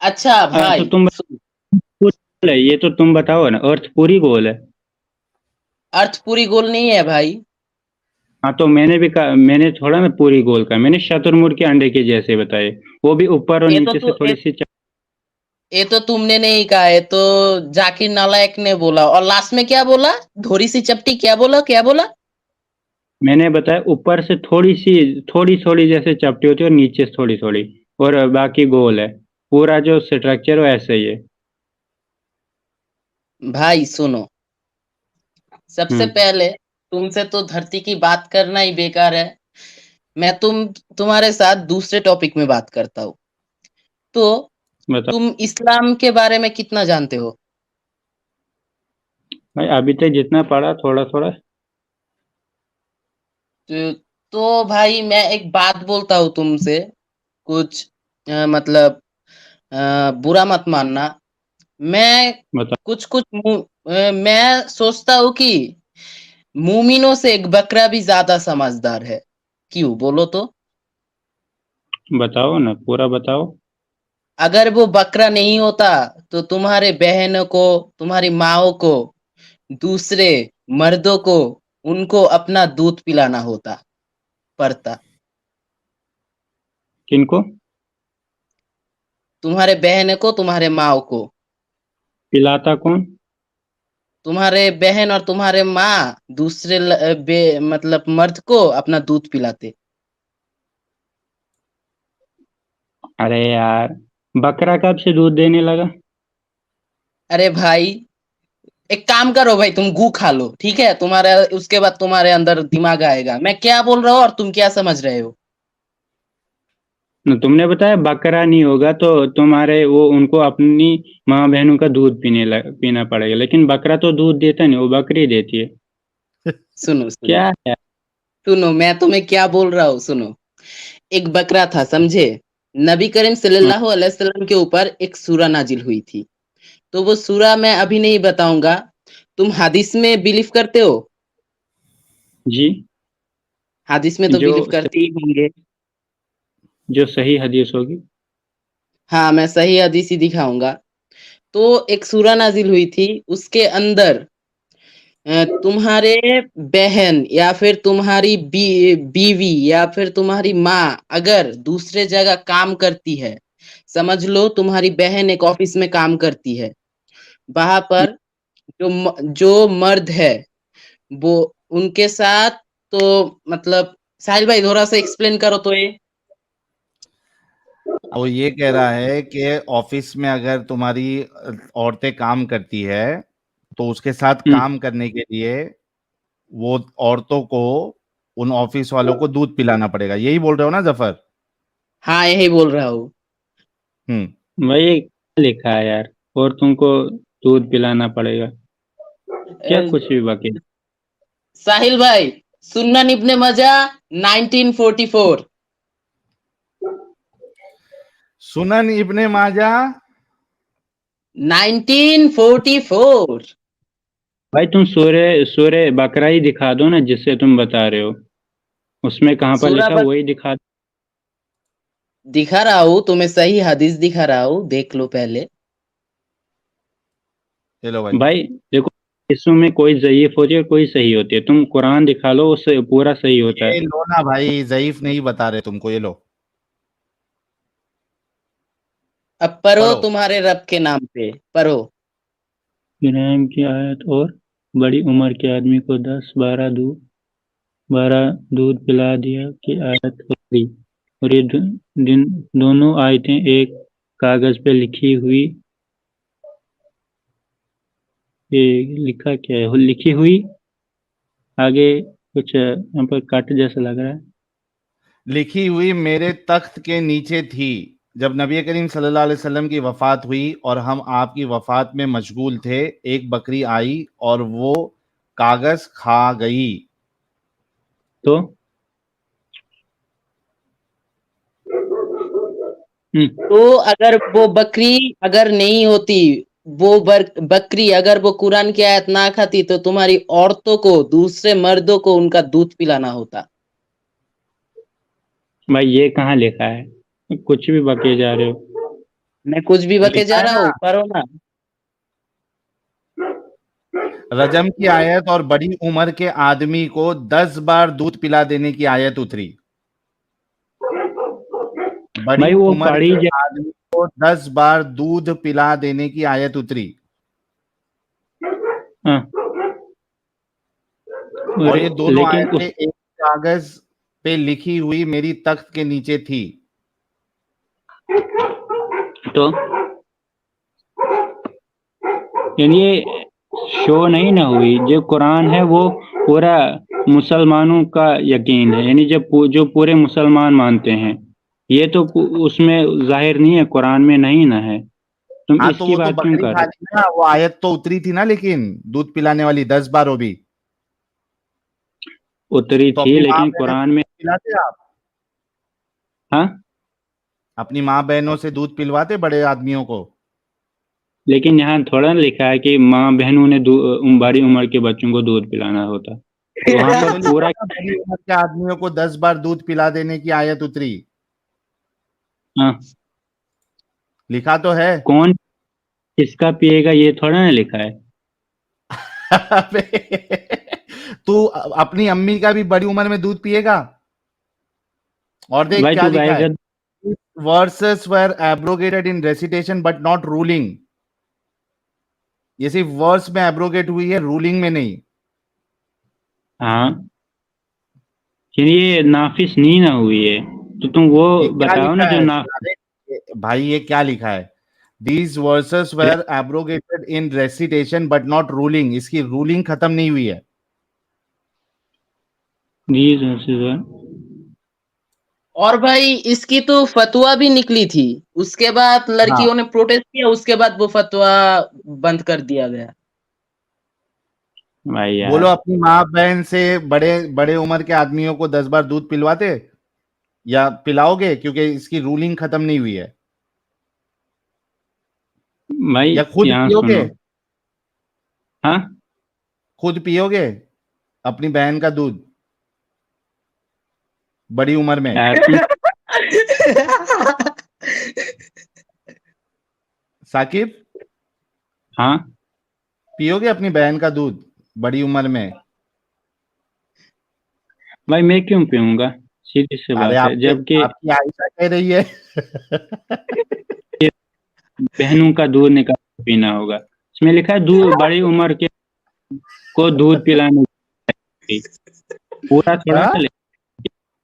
अच्छा तो भाई तुम गोल है, ये तो तुम बताओ ना, अर्थ पूरी गोल है। अर्थ पूरी गोल नहीं है भाई। हाँ तो मैंने भी कहा, मैंने थोड़ा ना पूरी गोल कहा, मैंने शुतुरमुर्ग के अंडे के जैसे बताए, वो भी ऊपर और ये तो नीचे से तू थोड़ी ये, सी ये तो तुमने नहीं कहा, ये तो जाकिर नालायक ने बोला। और लास्ट में क्या बोला? धोरी सी चपटी, क्या बोला, क्या बोला? मैंने बताया ऊपर से थोड़ी थोड़ी जैसे चपटी होती है और नीचे से थोड़ी थोड़ी, और बाकी गोल है। पूरा जो स्ट्रक्चर वो ऐसे ही है। भाई सुनो, सबसे हम्म। पहले तुमसे तो धरती की बात करना ही बेकार है। मैं तुम्हारे साथ दूसरे टॉपिक में बात करता हूँ। तो बताओ तुम इस्लाम के बारे में कितना जानते हो? भाई, अभी तक जितना पढ़ा थोड़ा थोड़ा। तो भाई मैं एक बात बोलता हूँ तुमसे, कुछ मतलब बुरा मत मानना। मैं बताओ कुछ कुछ मैं सोचता हूँ कि मूमिनों से एक बकरा भी ज्यादा समझदार है। क्यों बोलो तो? बताओ ना, पूरा बताओ। अगर वो बकरा नहीं होता तो तुम्हारे बहनों को, तुम्हारी माओ को, दूसरे मर्दों को, उनको अपना दूध पिलाना होता पड़ता। किनको? तुम्हारे बहन को, तुम्हारे माओ को। पिलाता कौन? तुम्हारे बहन और तुम्हारे माँ दूसरे मतलब मर्द को अपना दूध पिलाते। अरे यार, बकरा कब से दूध देने लगा? अरे भाई, एक काम करो भाई, तुम गू खा लो, ठीक है? तुम्हारे उसके बाद तुम्हारे अंदर दिमाग आएगा मैं क्या बोल रहा हूँ और तुम क्या समझ रहे हो। तुमने बताया बकरा नहीं होगा तो तुम्हारे वो उनको अपनी माँ बहनों का दूध पीना पड़ेगा, लेकिन बकरा तो दूध देता नहीं, वो बकरी देती है। सुनो सुनो, क्या है? सुनो मैं तुम्हें क्या बोल रहा हूँ, सुनो। एक बकरा था, समझे? नबी करीम सल्लल्लाहु अलैहि वसल्लम के ऊपर एक सूरा नाजिल हुई थी। तो वो सूरा मैं अभी नहीं बताऊंगा। तुम हदीस में बिलीव करते हो? जी। हदीस में तो जो बिलीव करते ही होंगे। जो सही हदीस होगी। हाँ, मैं सही हदीस ही दिखाऊंगा। तो एक सूरा नाजिल हुई थी, उसके अंदर तुम्हारे बहन या फिर तुम्हारी बीवी या फिर तुम्हारी माँ अगर दूसरे जगह काम करती है, समझ लो तुम्हारी बहन एक ऑफिस में काम करती है, वहां पर जो मर्द है वो उनके साथ, तो मतलब साहिल भाई थोड़ा सा एक्सप्लेन करो तो ये। वो ये कह रहा है कि ऑफिस में अगर तुम्हारी औरतें काम करती है तो उसके साथ काम करने के लिए वो औरतों को, उन ऑफिस वालों को दूध पिलाना पड़ेगा, यही बोल रहे हो ना जफर? हाँ यही बोल रहा हूँ। भाई क्या लिखा है यार, और तुमको दूध पिलाना पड़ेगा, क्या अ, कुछ भी बाकी। साहिल भाई, सुन्नन इब्ने मजा 1944। सुनन इब्ने माजा 1944। भाई तुम सूर्य सूर्य बकरा ही दिखा दो ना, जिससे तुम बता रहे हो, उसमें कहाँ पर सूरा लिखा वही दिखा दो। दिखा रहा हूँ तुम्हें, सही हदीस दिखा रहा हूँ, देख लो पहले। चलो भाई। भाई देखो, इसमें कोई ज़यीफ होती है कोई सही होती है, तुम कुरान दिखा लो, उससे पूरा सही होता ये है। लो ना भाई, जईफ नहीं बता रहे तुमको, ये लो अब पढ़ो पढ़ो। तुम्हारे रब के नाम पे पढ़ो। इब्राहिम की आयत, और बड़ी उम्र के आदमी को 12 दूध पिला दिया की आयत उतरी, और ये दोनों आयतें एक कागज पे लिखी हुई, ये लिखा क्या है, लिखी हुई, आगे कुछ यहाँ पर कट जैसा लग रहा है। लिखी हुई मेरे तख्त के नीचे थी जब नबी करीम सल्लल्लाहु अलैहि वसल्लम की वफात हुई और हम आपकी वफात में मशगूल थे, एक बकरी आई और वो कागज खा गई। तो तो अगर वो बकरी अगर नहीं होती, वो बकरी अगर वो कुरान की आयत ना खाती, तो तुम्हारी औरतों को, दूसरे मर्दों को उनका दूध पिलाना होता। भाई ये कहाँ लिखा है, कुछ भी बके जा रहे हो। मैं कुछ भी बके लिखा जा है रहा ना, हूँ, पढ़ो ना। रजम की आयत और बड़ी उम्र के आदमी को 10 बार दूध पिला देने की आयत उतरी। बड़ी भाई वो उम्र पढ़ी के आदमी को 10 बार दूध पिला देने की आयत उतरी। हाँ, और ये दोनों लेकिन आयतें उस एक कागज पे लिखी हुई मेरी तख्त के नीचे थी। तो यानी ये शो नहीं ना हुई, जो कुरान है वो पूरा मुसलमानों का यकीन है, यानी जब जो पूरे मुसलमान मानते हैं, ये तो उसमें जाहिर नहीं है, कुरान में नहीं ना है, तुम हाँ, तो इसकी वो तो बात क्यों बकरी कर खा रहे ली ना, वो आयत तो उतरी थी ना, लेकिन दूध पिलाने वाली 10 बार वो भी। हो। उतरी तो थी अपनी माँ लेकिन बहनों से कुरान में। दूध पिलाते आप? हाँ, अपनी माँ बहनों से दूध पिलवाते बड़े आदमियों को? लेकिन यहाँ थोड़ा ना लिखा है कि माँ बहनों ने बड़ी उम्र के बच्चों को दूध पिलाना होता, तो वहां यही पर तो लिखा पूरा। था, बड़ी उम्र के आदमियों को 10 बार दूध पिला देने की आयत उतरी। हाँ, लिखा तो है। कौन किसका पिएगा ये थोड़ा ना लिखा है। अबे, तू अपनी अम्मी का भी बड़ी उम्र में दूध पिएगा? और देख भाई क्या तू लिखा है, गाएगा। Verses were abrogated in recitation but not ruling. ये सिर्फ वर्स में एब्रोगेट हुई है, रूलिंग में नहीं। हाँ, यानी ये नाफिस नहीं ना हुई है, तो तुम वो ये क्या बताओ ना लिखा जो है? ना। अरे भाई, ये क्या लिखा है? These versus were abrogated in recitation but not ruling, इसकी रूलिंग खत्म नहीं हुई है। These verses are- और भाई इसकी तो फतवा भी निकली थी, उसके बाद हाँ, लड़कियों ने प्रोटेस्ट किया, उसके बाद वो फतवा बंद कर दिया गया। भाई बोलो, यार, अपनी माँ बहन से बड़े बड़े उम्र के आदमियों को 10 बार दूध पिलवाते या पिलाओगे? क्योंकि इसकी रूलिंग खत्म नहीं हुई है। भाई या खुद यहाँ पियोगे? सुनो। हाँ खुद पियोगे अपनी बहन का दूध बड़ी उम्र में? यार, तुम। साकिब, हाँ, पियोगे अपनी बहन का दूध बड़ी उम्र में? भाई मैं क्यों पीऊंगा, सीधी सी अरे बात है, जबकि आपकी आयशा कह रही है। बहनों का दूध निकाल कर पीना होगा। इसमें लिखा है दूध, बड़ी उम्र के को दूध पिलाने की। पूरा थोड़ा हाँ? ना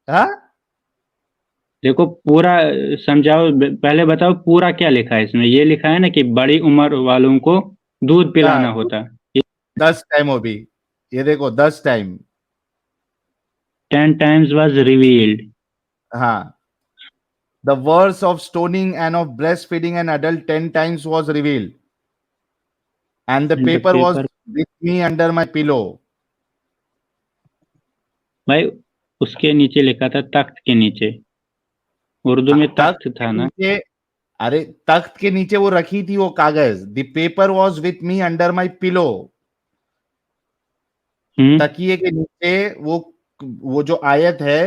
हाँ? देखो पूरा समझाओ, पहले बताओ पूरा क्या लिखा है इसमें। ये लिखा है ना कि बड़ी उम्र वालों को दूध पिलाना हाँ, होता है। 10 टाइम हो भी, ये देखो 10 टाइम। 10 times was revealed. हाँ, the verse of stoning and of breastfeeding an adult 10 times was revealed, and the And the paper was paper, with me under my pillow. भाई उसके नीचे लिखा था तख्त के नीचे, उर्दू में तख्त तख्त के था ना। नीचे, अरे तख्त के नीचे वो रखी थी वो कागज। The paper was with me under my pillow. Hmm. तकिए के नीचे वो जो आयत है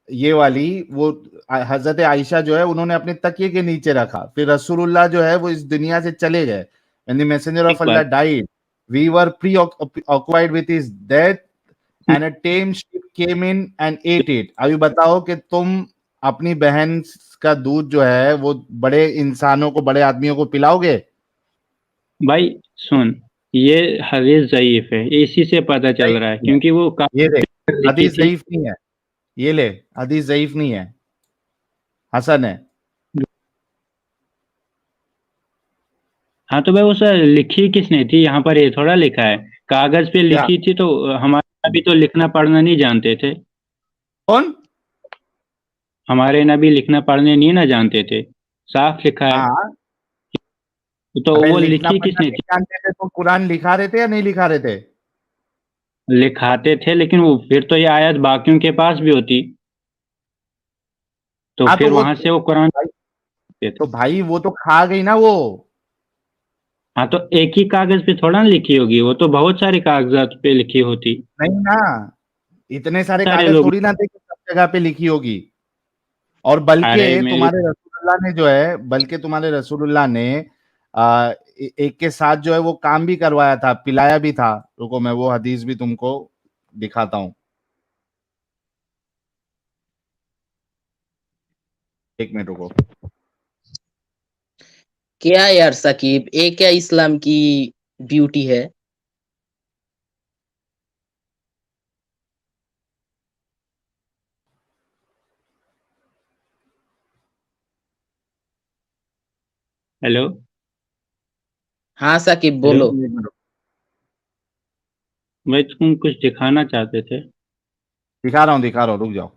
ये वाली, वो हजरत आयशा जो है उन्होंने अपने तकिए के नीचे रखा। फिर रसूलुल्लाह जो है वो इस दुनिया से चले गए। When the messenger एक of Allah बात, died, we were preoccupied with his death, and a tame sheep came in and ate it. अभी बताओ कि तुम अपनी बहन का दूध जो है वो बड़े इंसानों को, बड़े आदमियों को पिलाओगे? भाई सुन, ये हदीस ज़ईफ है, इसी से पता चल रहा है, नहीं है, क्योंकि वो ये देख, काफी लिखी हदीस थी। ज़ईफ नहीं है। ये ले, हदीस ज़ईफ नहीं है, हसन है। हाँ तो भाई उस लिखी किसने थी, यहाँ पर ये थोड़ा लिखा है, कागज पे क्या? लिखी थी तो हमारे नबी तो लिखना पढ़ना नहीं जानते थे। कौन? हमारे नबी लिखना पढ़ने नहीं ना जानते थे, साफ लिखा है। हाँ, तो अबे वो लिखना लिखी पढ़ना किसने नहीं थी? जानते थे तो कुरान लिखा रहे थे या नहीं लिखा रहे थे? लिखाते थे, लेकिन वो फिर तो ये आयत बाकियों के पास भी होती, तो हाँ, तो फिर वो वहां से वो कुरान भाई, पढ़ते तो थे। भाई वो तो खा गई ना वो। हाँ तो एक ही कागज पे थोड़ा ना लिखी होगी, वो तो बहुत सारे कागजात पे लिखी होती। नहीं ना, इतने सारे सारे कागज लोग, थोड़ी ना थे कि सब जगह पे लिखी होगी। और अरे मेरी, बल्कि तुम्हारे रसूलुल्लाह ने एक के साथ जो है वो काम भी करवाया था, पिलाया भी था। रुको मैं वो हदीस भी तुमको दिखाता हूँ, एक मिनट रुको। क्या यार साकिब, ये क्या इस्लाम की ब्यूटी है। हेलो हाँ साकिब हेलो बोलो। एक मिनट, भाई तुम कुछ दिखाना चाहते थे? दिखा रहा हूँ, रुक जाओ।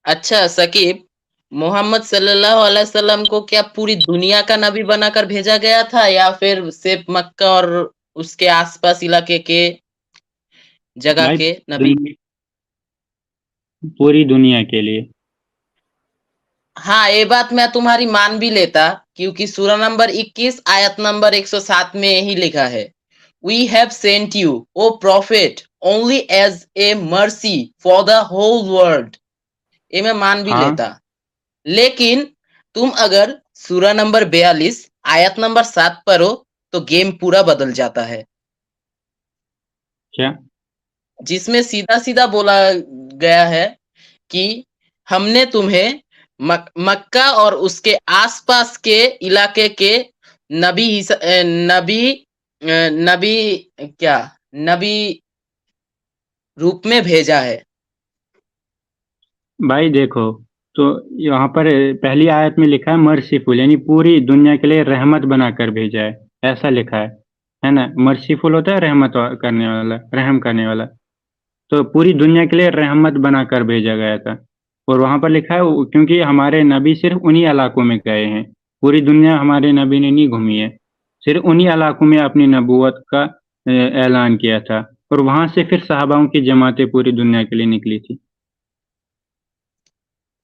अच्छा साकिब, मोहम्मद सल्लल्लाहु अलैहि वसल्लम को क्या पूरी दुनिया का नबी बनाकर भेजा गया था या फिर सिर्फ मक्का और उसके आसपास इलाके के जगह भाई के नबी। पूरी दुनिया के लिए। हाँ, ये बात मैं तुम्हारी मान भी लेता, क्योंकि सूरा नंबर 21 आयत नंबर 107 में यही लिखा है, we have sent you O prophet only as a mercy for the whole world. ये मैं मान भी हाँ लेता, लेकिन तुम अगर सूरा नंबर 42 आयत नंबर 7 पर हो तो गेम पूरा बदल जाता है, क्या? जिसमें सीधा सीधा बोला गया है कि हमने तुम्हें मक्का और उसके आसपास के इलाके के नबी नबी नबी क्या नबी रूप में भेजा है। भाई देखो, तो यहाँ पर पहली आयत में लिखा है मर्सीफुल, यानी पूरी दुनिया के लिए रहमत बनाकर भेजा है, ऐसा लिखा है ना। मर्सीफुल होता है करने वाला, रहम करने वाला। तो पूरी दुनिया के लिए रहमत बनाकर भेजा गया था। और वहां पर लिखा है क्योंकि हमारे नबी सिर्फ उन्हीं इलाकों में गए हैं, पूरी दुनिया हमारे नबी ने नहीं घूमी है, सिर्फ उन्हीं इलाकों में अपनी नबूवत का ऐलान किया था। और वहां से फिर सहाबाओं की जमातें पूरी दुनिया के लिए निकली थी।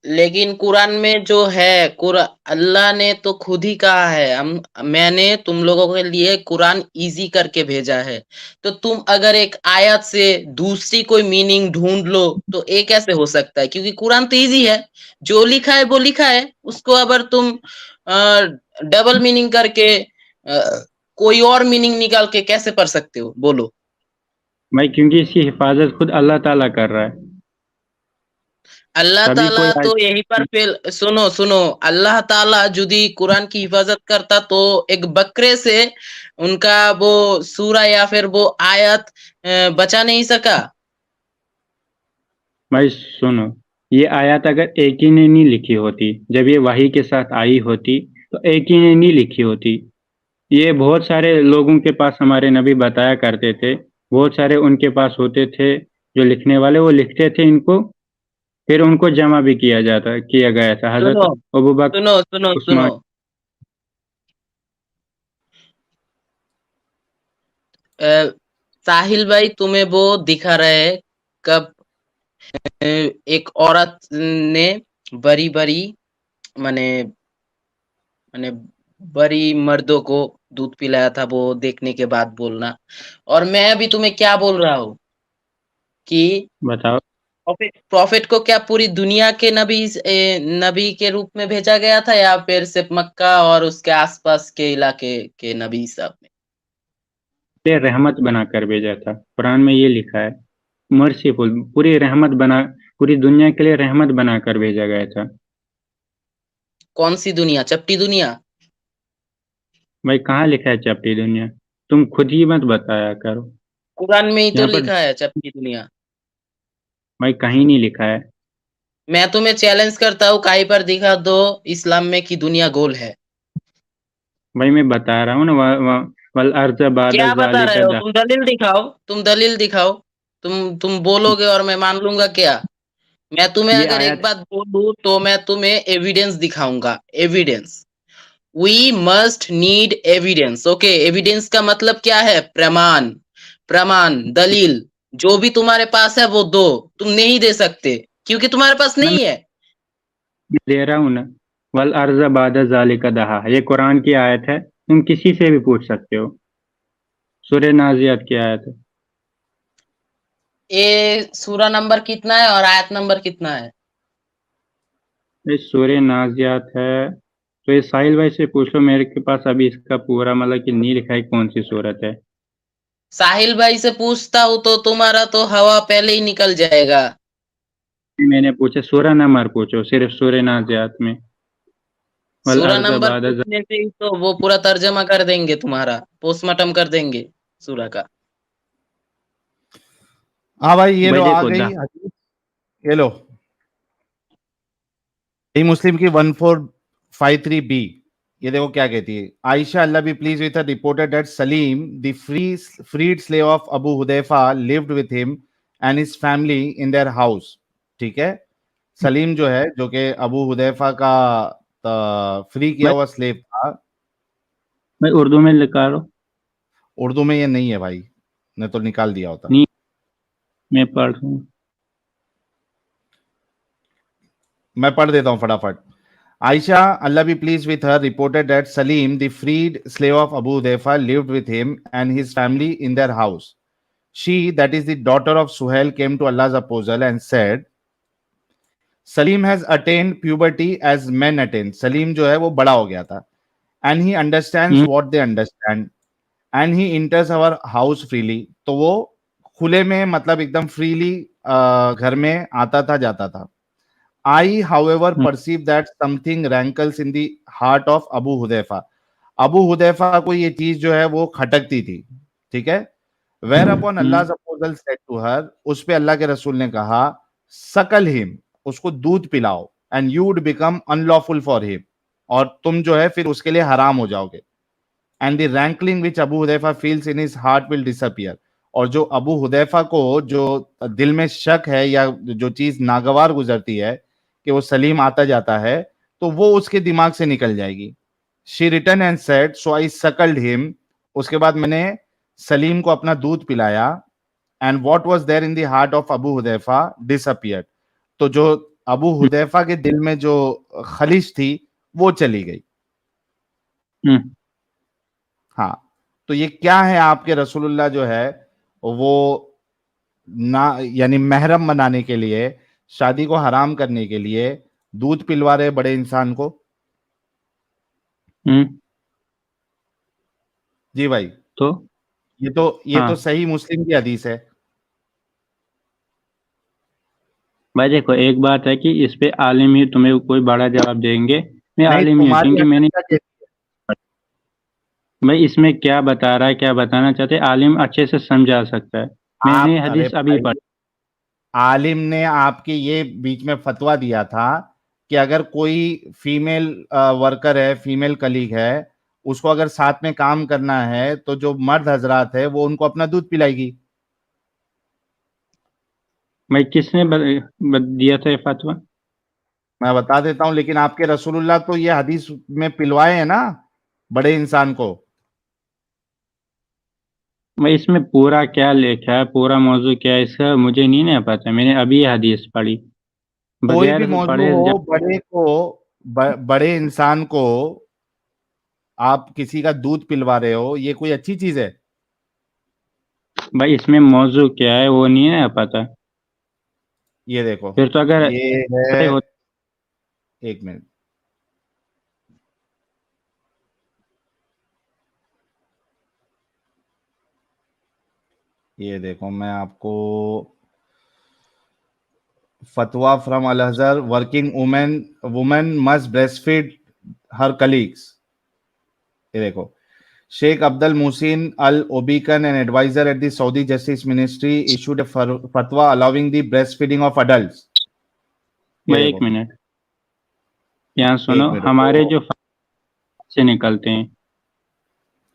लेकिन कुरान में जो है अल्लाह ने तो खुद ही कहा है, मैंने तुम लोगों के लिए कुरान इजी करके भेजा है। तो तुम अगर एक आयत से दूसरी कोई मीनिंग ढूंढ लो तो ये कैसे हो सकता है? क्योंकि कुरान तो इजी है, जो लिखा है वो लिखा है, उसको अगर तुम डबल मीनिंग करके कोई और मीनिंग निकाल के कैसे पढ़ सकते हो, बोलो? भाई क्योंकि इसकी हिफाजत खुद अल्लाह ताला कर रहा है। अल्लाह तभी ताला कोई तो यही पर फेल, सुनो सुनो, अल्लाह ताला यदि कुरान की हिफाजत करता तो एक बकरे से उनका वो सूरा या फिर वो आयत बचा नहीं सका। भाई सुनो, ये आयत अगर एक ही ने नहीं लिखी होती, जब ये वही के साथ आई होती तो एक ही ने नहीं लिखी होती। ये बहुत सारे लोगों के पास हमारे नबी बताया करते थे, बहुत सारे उनके पास होते थे जो लिखने वाले, वो लिखते थे इनको, फिर उनको जमा भी किया गया था। सुनो हजरत अबू बकर, सुनो सुनो सुनो, उस्मान। साहिल भाई तुम्हें वो दिखा रहे है कब एक औरत ने बड़ी बड़ी माने माने बड़ी मर्दों को दूध पिलाया था, वो देखने के बाद बोलना। और मैं अभी तुम्हें क्या बोल रहा हूँ कि बताओ। प्रॉफिट को क्या पूरी दुनिया के नबी के रूप में भेजा गया था या फिर सिर्फ मक्का और उसके आसपास के इलाके के नबी सब में? ये रहमत बनाकर भेजा था, कुरान में ये लिखा है, मर्सीफुल, पूरी रहमत बना, पूरी दुनिया के लिए रहमत बनाकर भेजा गया था। कौन सी दुनिया? चपटी दुनिया? भाई कहाँ लिखा है चपटी दुनिया? तुम खुद ही मत बताया करो। कुरान में ही तो यहाँ पर लिखा है चपटी दुनिया। भाई कहीं नहीं लिखा है। मैं तुम्हें चैलेंज करता हूँ, कहीं पर दिखा दो इस्लाम में कि दुनिया गोल है। भाई मैं बता रहा हूँ ना, वल अर्ज़ बाद क्या बता रहे ज़ालिका हो? दा। तुम दलील दिखाओ, तुम दलील दिखाओ। तुम बोलोगे और मैं मान लूंगा क्या? मैं तुम्हें ये अगर एक आयत, बात बोलूं तो मैं तुम्हें एविडेंस दिखाऊंगा, evidence. We must need evidence, okay? Evidence का मतलब क्या है? प्रमाण, प्रमाण, दलील। जो भी तुम्हारे पास है वो दो, तुम नहीं दे सकते क्योंकि तुम्हारे पास मैं नहीं है। दे रहा हूँ ना, वल अर्ज़ बाद ज़ालिका दहा, ये कुरान की आयत है, तुम किसी से भी पूछ सकते हो। सूरह नाज़ियात की आयत है। ये सूरा नंबर कितना है और आयत नंबर कितना है? ये सूरह नाज़ियात है, तो ये साहिल भाई से पूछ लो, मेरे के पास अभी इसका पूरा मतलब कि नहीं लिखा है कौन सी सूरत है। साहिल भाई से पूछता हूँ तो तुम्हारा तो हवा पहले ही निकल जाएगा। मैंने पूछा सूरह नंबर पूछो, सिर्फ सूरह नाज़ियात में, वल सूरा अर्ज़ नंबर बाद पूछने से ही तो वो पूरा तर्जमा कर देंगे, तुम्हारा पोस्टमार्टम कर देंगे सूरा का। हाँ भाई ये भाई लो आ देखो गई दा, हदीस, ये लो सही मुस्लिम की 1453 बी। ये देखो क्या कहती है, Aisha Allah be pleased with her reported that Salim the freed slave of Abu Hudhaifa lived with him and his family in their house. ठीक है, सलीम जो है, जो कि अबू हुदैफा का फ्री किया भाई हुआ स्लेव था। भाई उर्दू में लिखा लो। उर्दू में ये नहीं है भाई, ने तो निकाल दिया होता। नहीं, मैं पढ़ रहा हूँ। मैं पढ़ देता हूं फटाफट। Aisha Allah be pleased with her reported that Salim the freed slave of Abu Hudhaifa lived with him and his family in their house. She, that is the daughter of Suhail, came to Allah's apostle and said, Salim has attained puberty as men attain. Salim जो है वो बड़ा हो गया था. And he understands what they understand. And he enters our house freely. तो वो खुले में मतलब एकदम freely घर में आता था जाता था. I, however, perceive that something rankles in the heart of Abu Hudayfa. Abu Hudayfa को ये चीज जो है वो खटकती थी. ठीक है. Whereupon Allah apostle said to her, उस पे अल्लाह के रसूल ने कहा, सकल हिम, उसको दूध पिलाओ, and you would become unlawful for him, और तुम जो है फिर उसके लिए हराम हो जाओगे. And the rankling which Abu Hudhaifa feels in his heart will disappear, और जो अबू हुदैफा को जो दिल में शक है या जो चीज नागवार गुजरती है कि वो सलीम आता जाता है, तो वो उसके दिमाग से निकल जाएगी. She return and said, so I suckled him, उसके बाद मैंने सलीम को अपना दूध पिलाया. And what was there in the heart of Abu Hudaifa disappeared, तो जो अबू हुदैफा के दिल में जो खलिश थी वो चली गई। हम्म, हाँ, तो ये क्या है, आपके रसूलुल्लाह जो है वो ना यानी महरम बनाने के लिए, शादी को हराम करने के लिए दूध पिलवा रहे बड़े इंसान को। हम्म, जी भाई, तो ये तो हाँ सही मुस्लिम की हदीस है। भाई देखो, एक बात है कि इस पे आलिम ही तुम्हें कोई बड़ा जवाब देंगे। मैं नहीं, आलिम ही हूँ, तुम्हारी क्योंकि मैंने हदीस का भाई इसमें क्या बता रहा है, क्या बताना चाहते हैं, आलिम अच्छे से समझा सकता है। मैंने आप, अरे हदीस अभी भाई, पढ़ी। आलिम ने आपके ये बीच में फतवा दिया था कि अगर कोई फीमेल वर्कर है, फीमेल कलीग है, उसको अगर साथ में काम करना है तो जो मर्द हजरात है वो उनको अपना दूध पिलाएगी। भाई किसने दिया था ये फतवा? मैं बता देता हूं, लेकिन आपके रसूलुल्लाह तो ये हदीस में पिलवाए हैं ना बड़े इंसान को। भाई इसमें पूरा क्या लिखा है, पूरा मौजू क्या है इसका, मुझे नहीं ना पता। मैंने अभी ये हदीस पढ़ी कोई भी बगैर मौजू पढ़े हो, बड़े को, बड़े इंसान को आप किसी का दूध पिलवा रहे हो, ये कोई अच्छी चीज है? भाई इसमें मौजू क्या है वो नहीं है पता। ये देखो, फिर तो अगर ये पता ही है, हो। एक मिनट, ये देखो, मैं आपको fatwa from Al Azhar, working women women must breast feed her colleagues. ये देखो, Sheikh Abdul Muhsin Al Obeikan, an adviser at the Saudi justice ministry, issued a fatwa allowing the breast feeding of adults. ये भाई एक देखो, minute, यहाँ सुनो। एक minute हमारे रुको, जो से निकलते हैं,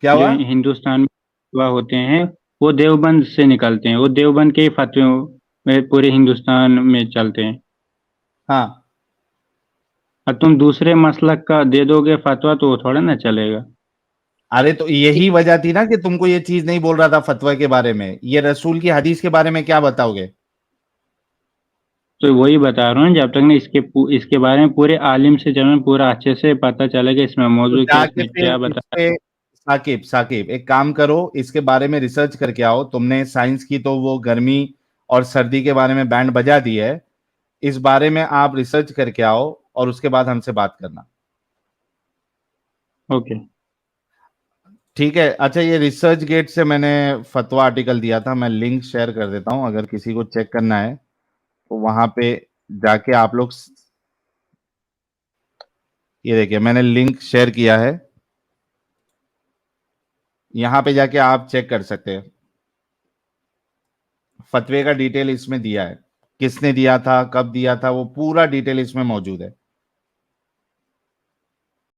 क्या जो हुआ? हिंदुस्तान में फतवा होते हैं, वो देवबंद से निकलते हैं। वो देवबंद के ही फतवे में पूरे हिंदुस्तान में चलते हैं। हाँ, और तुम दूसरे मसलक का दे दोगे फतवा तो वो थोड़ा ना चलेगा। अरे तो यही वजह थी ना कि तुमको ये चीज नहीं बोल रहा था फतवा के बारे में, ये रसूल की हदीस के बारे में क्या बताओगे? तो वही बता रहा हूँ, जब तक ना इसके बारे में पूरे आलिम से जब मैं पूरा अच्छे से पता चलेगा इसमें तो मौजूद क्या है, जाके इसमें फिर क्या इस बता। पे, साकिब साकिब एक काम करो, इसके बारे में रिसर्च करके आओ। तुमने साइंस की तो वो गर्मी और सर्दी के बारे में बैंड बजा दी है, इस बारे में आप रिसर्च करके आओ और उसके बाद हमसे बात करना। ओके। ठीक है, अच्छा, ये रिसर्च गेट से मैंने फतवा आर्टिकल दिया था, मैं लिंक शेयर कर देता हूं, अगर किसी को चेक करना है तो वहां पे जाके आप लोग, ये देखिए मैंने लिंक शेयर किया है, यहां पे जाके आप चेक कर सकते हैं। फतवे का डिटेल इसमें दिया है, किसने दिया था, कब दिया था, वो पूरा डिटेल इसमें मौजूद है।